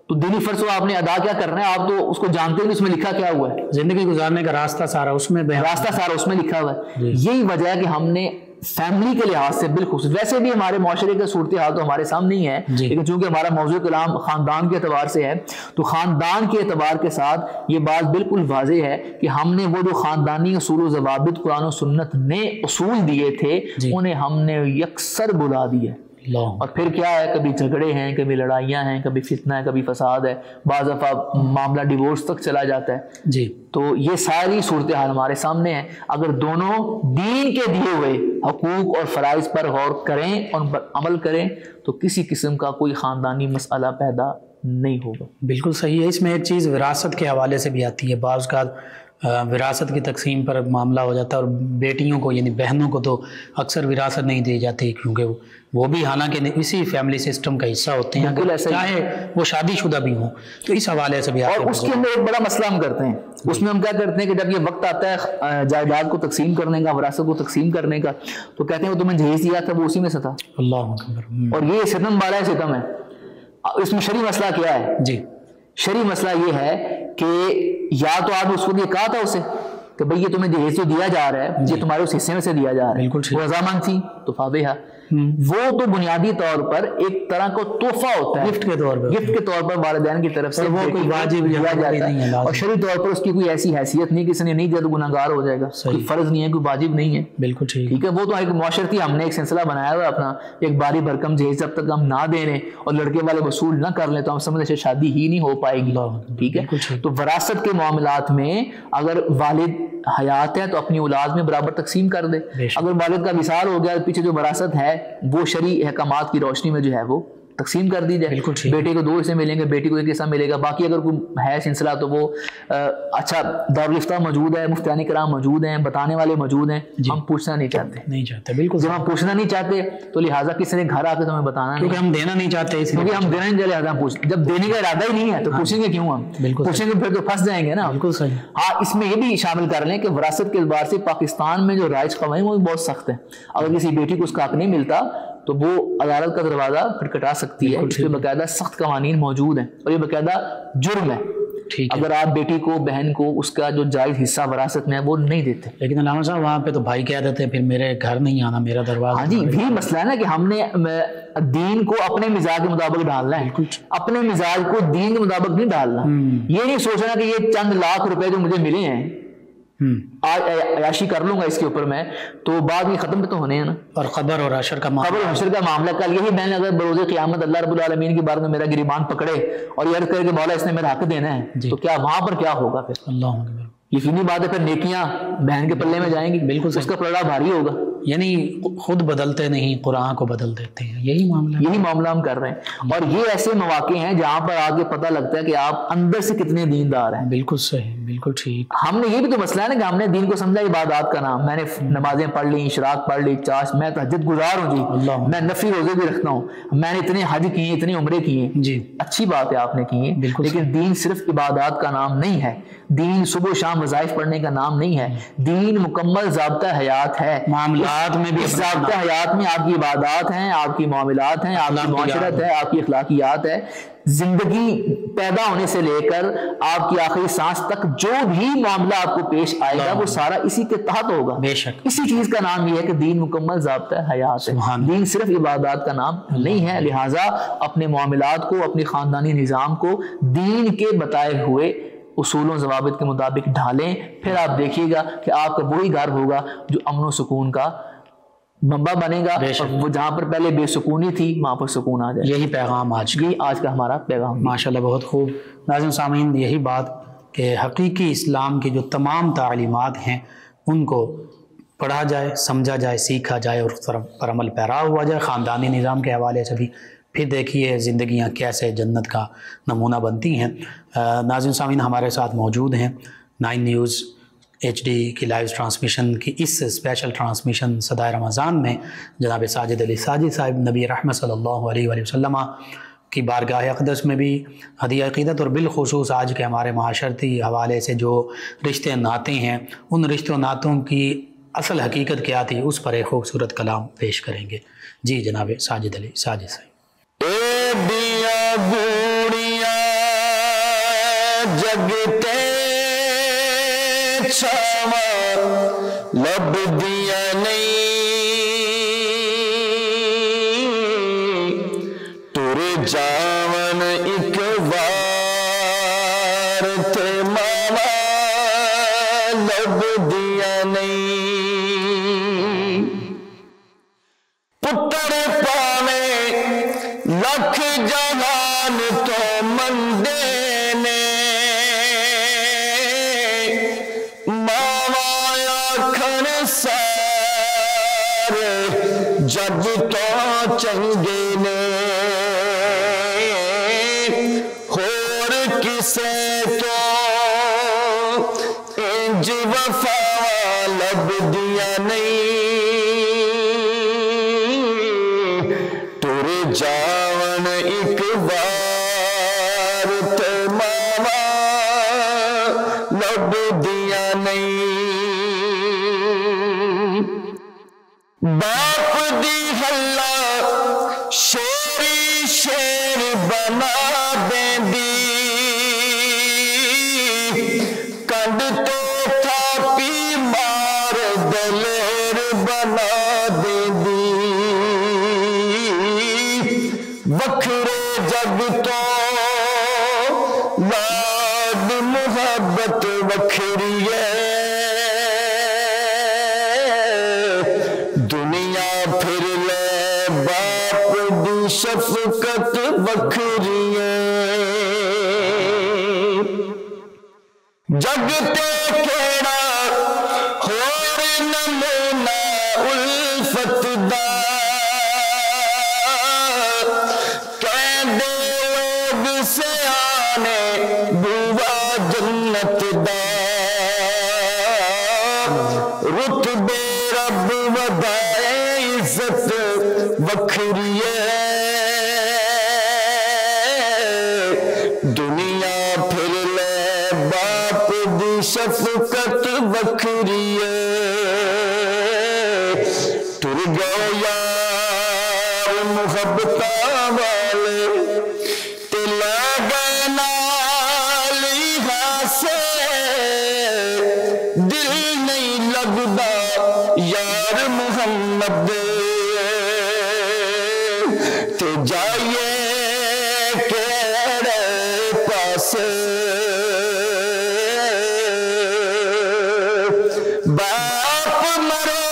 تو دینی فرض کو آپ نے ادا کیا کرنا ہے، آپ تو اس کو جانتے ہیں اس میں لکھا کیا ہوا ہے، زندگی گزارنے کا راستہ سارا اس میں لکھا ہوا ہے۔ یہی وجہ ہے کہ ہم نے فیملی کے لحاظ سے بالخصوص، ویسے بھی ہمارے معاشرے کا صورتحال تو ہمارے سامنے ہی ہے، لیکن چونکہ ہمارا موضوع کلام خاندان کے اعتبار سے ہے تو خاندان کے اعتبار کے ساتھ یہ بات بالکل واضح ہے کہ ہم نے وہ جو خاندانی اصول و ضوابط قرآن و سنت نے اصول دیے تھے انہیں ہم نے یکسر بلا دیا، اور پھر کیا ہے، کبھی جھگڑے ہیں، کبھی لڑائیاں ہیں، کبھی فتنہ ہے، کبھی فساد ہے، بعض دفعہ معاملہ ڈیورس تک چلا جاتا ہے۔ تو یہ ساری صورتحال ہمارے سامنے ہے، اگر دونوں دین کے دیے ہوئے حقوق اور فرائض پر غور کریں اور ان پر عمل کریں تو کسی قسم کا کوئی خاندانی مسئلہ پیدا نہیں ہوگا۔ بالکل صحیح ہے۔ اس میں ایک چیز وراثت کے حوالے سے بھی آتی ہے، بعض کا وراثت کی تقسیم پر معاملہ ہو جاتا ہے، اور بیٹیوں کو یعنی بہنوں کو تو اکثر وراثت نہیں دی جاتی کیونکہ وہ بھی حالانکہ اسی فیملی سسٹم کا حصہ ہوتے ہیں، چاہے وہ شادی شدہ بھی ہوں، تو اس حوالے سے بھی اور اس کے اندر ایک بڑا مسئلہ ہم کرتے ہیں، اس میں ہم کیا کرتے ہیں کہ جب یہ وقت آتا ہے جائیداد کو تقسیم کرنے کا، وراثت کو تقسیم کرنے کا، تو کہتے ہیں وہ تمہیں جہیز دیا تھا وہ اسی میں سے تھا۔ اللہ اکبر۔ اور یہ ستم والا ستم ہے۔ اس میں شرعی مسئلہ کیا ہے؟ شرعی مسئلہ یہ ہے کہ یا تو آپ اس کو یہ کہا تھا اسے کہ بھئی یہ تمہیں جہیز جو دیا جا رہا ہے یہ تمہارے اس حصے میں سے دیا جا رہا ہے، وہ رضامند تھی تو فابہا، وہ تو بنیادی طور پر ایک طرح کا تحفہ ہوتا ہے، گفٹ کے طور پر والدین کی طرف سے وہ کوئی واجب دیا جاتا ہے، اور شرعی طور پر اس کی کوئی ایسی حیثیت نہیں کہ اس نے نہیں دیا تو گناہ گار ہو جائے گا، کوئی فرض نہیں ہے، کوئی واجب نہیں ہے۔ بالکل ٹھیک ہے، وہ تو ایک معاشرتی ہم نے ایک سلسلہ بنایا ہوا اپنا، ایک باری بھرکم جہیز جب تک ہم نہ دے رہے اور لڑکے والے وصول نہ کر لیں تو ہم سمجھتے ہیں شادی ہی نہیں ہو پائے گی۔ ٹھیک ہے، تو وراثت کے معاملات میں اگر والد حیات ہے تو اپنی اولاد میں برابر تقسیم کر دے، اگر والد کا وصال ہو گیا پیچھے جو وراثت ہے وہ شرعی احکامات کی روشنی میں جو ہے وہ تقسیم کر دی جائے. بالکل ٹھیک. بیٹے کو 2 حصے ملیں گے, بیٹی کو 1 حصہ ملے گا. باقی اگر کوئی ہے سلسلہ تو وہ اچھا دارالفتہ موجود ہے, مفتیان کرام موجود ہیں, بتانے والے موجود ہیں. ہم پوچھنا نہیں چاہتے. بالکل جب ہم پوچھنا نہیں چاہتے تو لہٰذا کسی نے گھر آ کے تمہیں بتانا نہیں, کیونکہ ہم دینا نہیں چاہتے, کیونکہ ہم دینا نہیں چاہتے. لہٰذا ہم جب دینے کا ارادہ ہی نہیں ہے تو پوچھیں گے کیوں ہم؟ پوچھیں گے پھر تو پھنس جائیں گے نا. بالکل صحیح. ہاں اس میں یہ بھی شامل کر لیں کہ وراثت کے اعتبار سے پاکستان میں جو رائج قوانین وہ بہت سخت ہیں. اگر کسی بیٹی کو اس کا حق نہیں ملتا تو وہ عدالت کا دروازہ کھٹکھٹا سکتی ہے. اس پہ باقاعدہ سخت قوانین موجود ہیں اور یہ باقاعدہ جرم ہے اگر آپ بیٹی کو, بہن کو اس کا جو جائز حصہ وراثت میں ہے وہ نہیں دیتے. لیکن علامہ صاحب وہاں پہ تو بھائی کہہ دیتے ہیں پھر میرے گھر نہیں آنا, میرا دروازہ. ہاں جی, یہی مسئلہ ہے نا کہ ہم نے دین کو اپنے مزاج کے مطابق ڈالنا ہے. اپنے مزاج کو دین کے مطابق نہیں ڈالنا. یہ نہیں سوچنا کہ یہ چند لاکھ روپے جو مجھے ملے ہیں آج عیاشی کر لوں گا اس کے اوپر میں, تو بعد میں ختم تو ہونے ہیں نا. اور قبر اور حشر کا معاملہ کل یہی میں نے اگر بروز قیامت اللہ رب العالمین کی بارے میں میرا گریبان پکڑے اور یہ عرض کرے کہ مولا اس نے میرا حق دینا ہے, تو کیا وہاں پر کیا ہوگا پھر؟ اللہ یقینی بات ہے پھر نیکیاں بہن کے پلے میں جائیں گی. بالکل اس کا پلڑا بھاری ہوگا. یعنی خود بدلتے نہیں, قرآن کو بدل دیتے ہیں. یہی معاملہ ہم کر رہے ہیں. اور یہ ایسے مواقع ہیں جہاں پر آگے پتہ لگتا ہے کہ آپ اندر سے کتنے دیندار ہیں. بالکل صحیح, بالکل ٹھیک. ہم نے یہ بھی تو مسئلہ ہے نا کہ ہم نے دین کو سمجھا عبادات کا نام. میں نے نمازیں پڑھ لی, اشراق پڑھ لی, چاش, میں تہجد گزار ہوں جی, میں نفلی روزے بھی رکھتا ہوں, میں نے اتنے حج کیے, اتنے عمرے کیے جی, اچھی بات ہے آپ نے کی ہے. لیکن دین صرف عبادات کا نام نہیں ہے. دین صبح شام وظائف پڑھنے کا نام نہیں ہے. دین مکمل ضابطہ حیات ہے. معاملات میں بھی ضابطہ حیات میں آپ کی عبادات ہیں, آپ کی معاملات ہیں, آپ کی معاشرت ہے, آپ کی اخلاقیات ہے. زندگی پیدا ہونے سے لے کر آپ کی آخری سانس تک جو بھی معاملہ آپ کو پیش آئے گا وہ سارا اسی کے تحت ہوگا. بے شک. اسی چیز کا نام یہ ہے کہ دین مکمل ضابطہ حیات ہے. دین صرف عبادات کا نام نہیں ہے. لہٰذا اپنے معاملات کو, اپنے خاندانی نظام کو دین کے بتائے ہوئے اصول و ضوابط کے مطابق ڈھالیں. پھر آپ دیکھیے گا کہ آپ کا وہی گھر ہوگا جو امن و سکون کا منبع بنے گا, اور وہ جہاں پر پہلے بے سکونی تھی وہاں پر سکون آ جائے. یہی پیغام آج کا ہمارا پیغام. ماشاءاللہ بہت خوب. ناظرین سامعین, یہی بات کہ حقیقی اسلام کی جو تمام تعلیمات ہیں ان کو پڑھا جائے, سمجھا جائے, سیکھا جائے اور پر عمل پیرا ہوا جائے. خاندانی نظام کے حوالے سے بھی پھر دیکھیے زندگیاں کیسے جنت کا نمونہ بنتی ہیں. ناظرین سامعین, ہمارے ساتھ موجود ہیں 9 نیوز HD کی لائیو ٹرانسمیشن کی اس اسپیشل ٹرانسمیشن صدائے رمضان میں جناب ساجد علی ساجد صاحب نبی رحمت صلی اللہ علیہ وآلہ وسلم کی بارگاہ اقدس میں بھی ہدیہ عقیدت, اور بالخصوص آج کے ہمارے معاشرتی حوالے سے جو رشتے ناطے ہیں ان رشتوں ناطوں کی اصل حقیقت کیا تھی اس پر ایک خوبصورت کلام پیش کریں گے. جی جناب ساجد علی ساجد صاحب. جگتے چھاواں لب دیا نہیں, تر جاون ایک وار تے ماوا لب دیا نہیں. پتر پاوے لکھ جہان تو مندے جب تو چنگے نے ہور کسے تو انج وفا لب دیا نہیں. تر جاون ایک بار تے ماوا لب دیا نہیں. باپ دی ہلا شیری شیر بنا دیندی, کنڈ تے تھاپی مار دلیر بنا دیندی. وکھرے جگ تو لاڈ محبت وکھری ہے, شفقت وکھری ہے. جگ تے کیڑا ہور نمونہ الفت دا, عزت وکھری ہے، دنیا پھر لے باپ دی شفقت وکھری ہے، ٹر گئے یار محبتاں والے تے لے گئے نال ہی ہاسے، دل نہیں لگدا یار محمد تے جائیے کیڑے پاسے، باپ مرے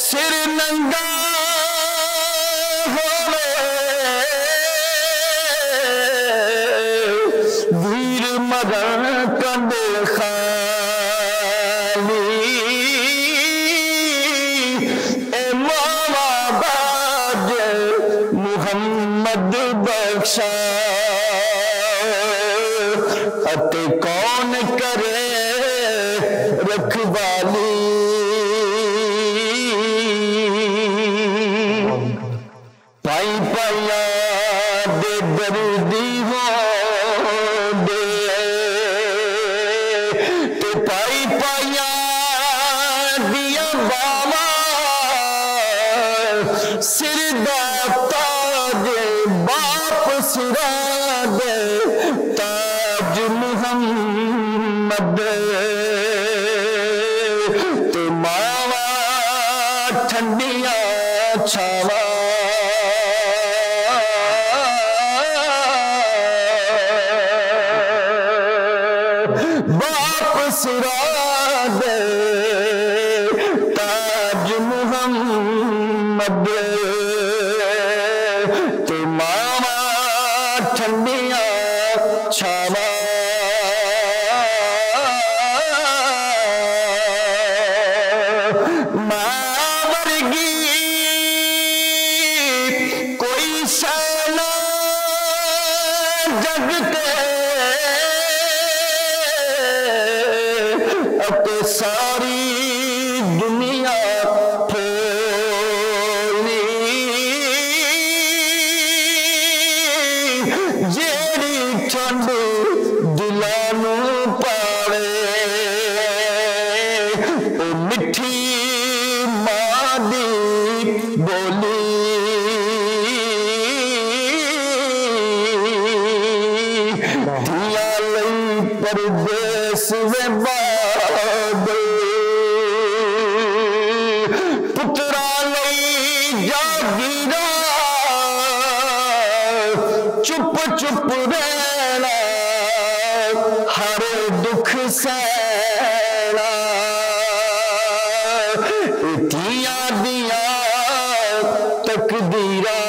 سر ننگا ہوئے، ویر مرن کندے خالی، اے ماما باج محمد بخشا، اتے کون کرے رکھوالی، پائی پایا دے دردی ہو دے، تے پائی پایا دیا باوا سر دا تاج باپ سرا دے تاج محمد، تے ماوا ٹھنڈیاں چھاوا باپ سرا دے تاج محمد، تے ماما ٹھنڈیاں چھاوا، ماں ورگی کوئی شے نہ جگ تے، اتے ساری دنیا پھولی، جیڑی ٹھنڈ دلانوں پاوے، او مٹھی ماں دی بولی، دھیاں لئی پردیس وے بادل، پترا لئی جاگیرا چپ چپ رہنا، ہر دکھ سہنا، دھیاں دیاں تقدیراں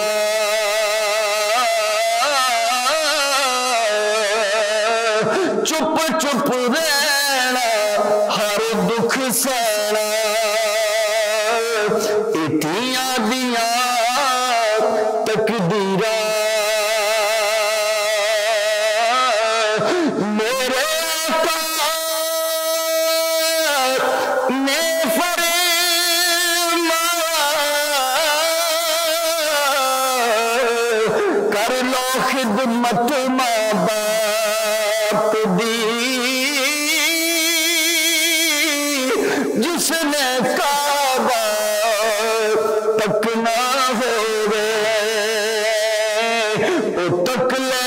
چپ چپ رہنا، ہر دکھ سہنا، اتیاں دیاں تقدیراں، میرے آقا نے فرمایا، کر لو خدمت ماں باپ دی، جس نے کعبہ تک نہ ہوئے، او تک لے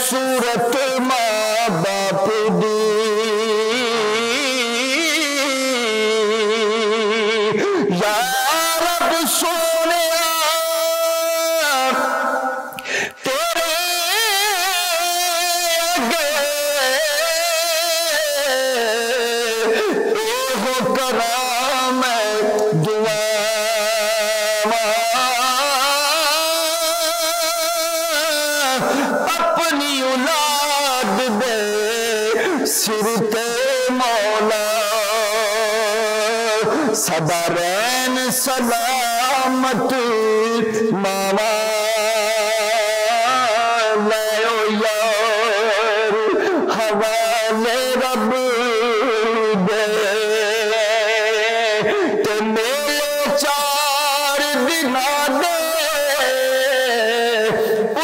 صورت ماں باپ دی، یا رب سونے تیرے اگے کرام دعا، اپنی اولاد دے سر تے مولا، سدا رہن سلامت ماوا، لے یار حوالے رب دے، تے میلے 4 دناں دے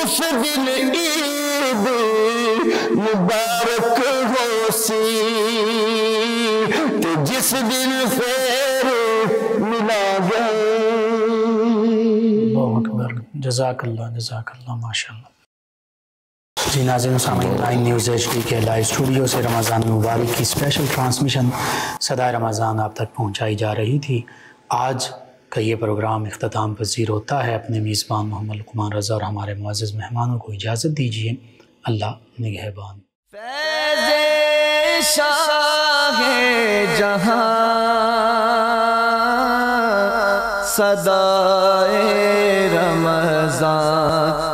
اس دن عید مبارک ہو سی تے جس دن پھر ملا گئے. اللہ اکبر. جزاک اللہ ماشاء اللہ. جی ناظرین و سامعین، 9 نیوز HD کے لائیو اسٹوڈیو سے رمضان مبارک کی اسپیشل ٹرانسمیشن صدائے رمضان آپ تک پہنچائی جا رہی تھی. آج کا یہ پروگرام اختتام پذیر ہوتا ہے. اپنے میزبان محمد لقمان رضا اور ہمارے معزز مہمانوں کو اجازت دیجیے. اللہ نگہبان. فیض شاہ جہاں صدائے رمضان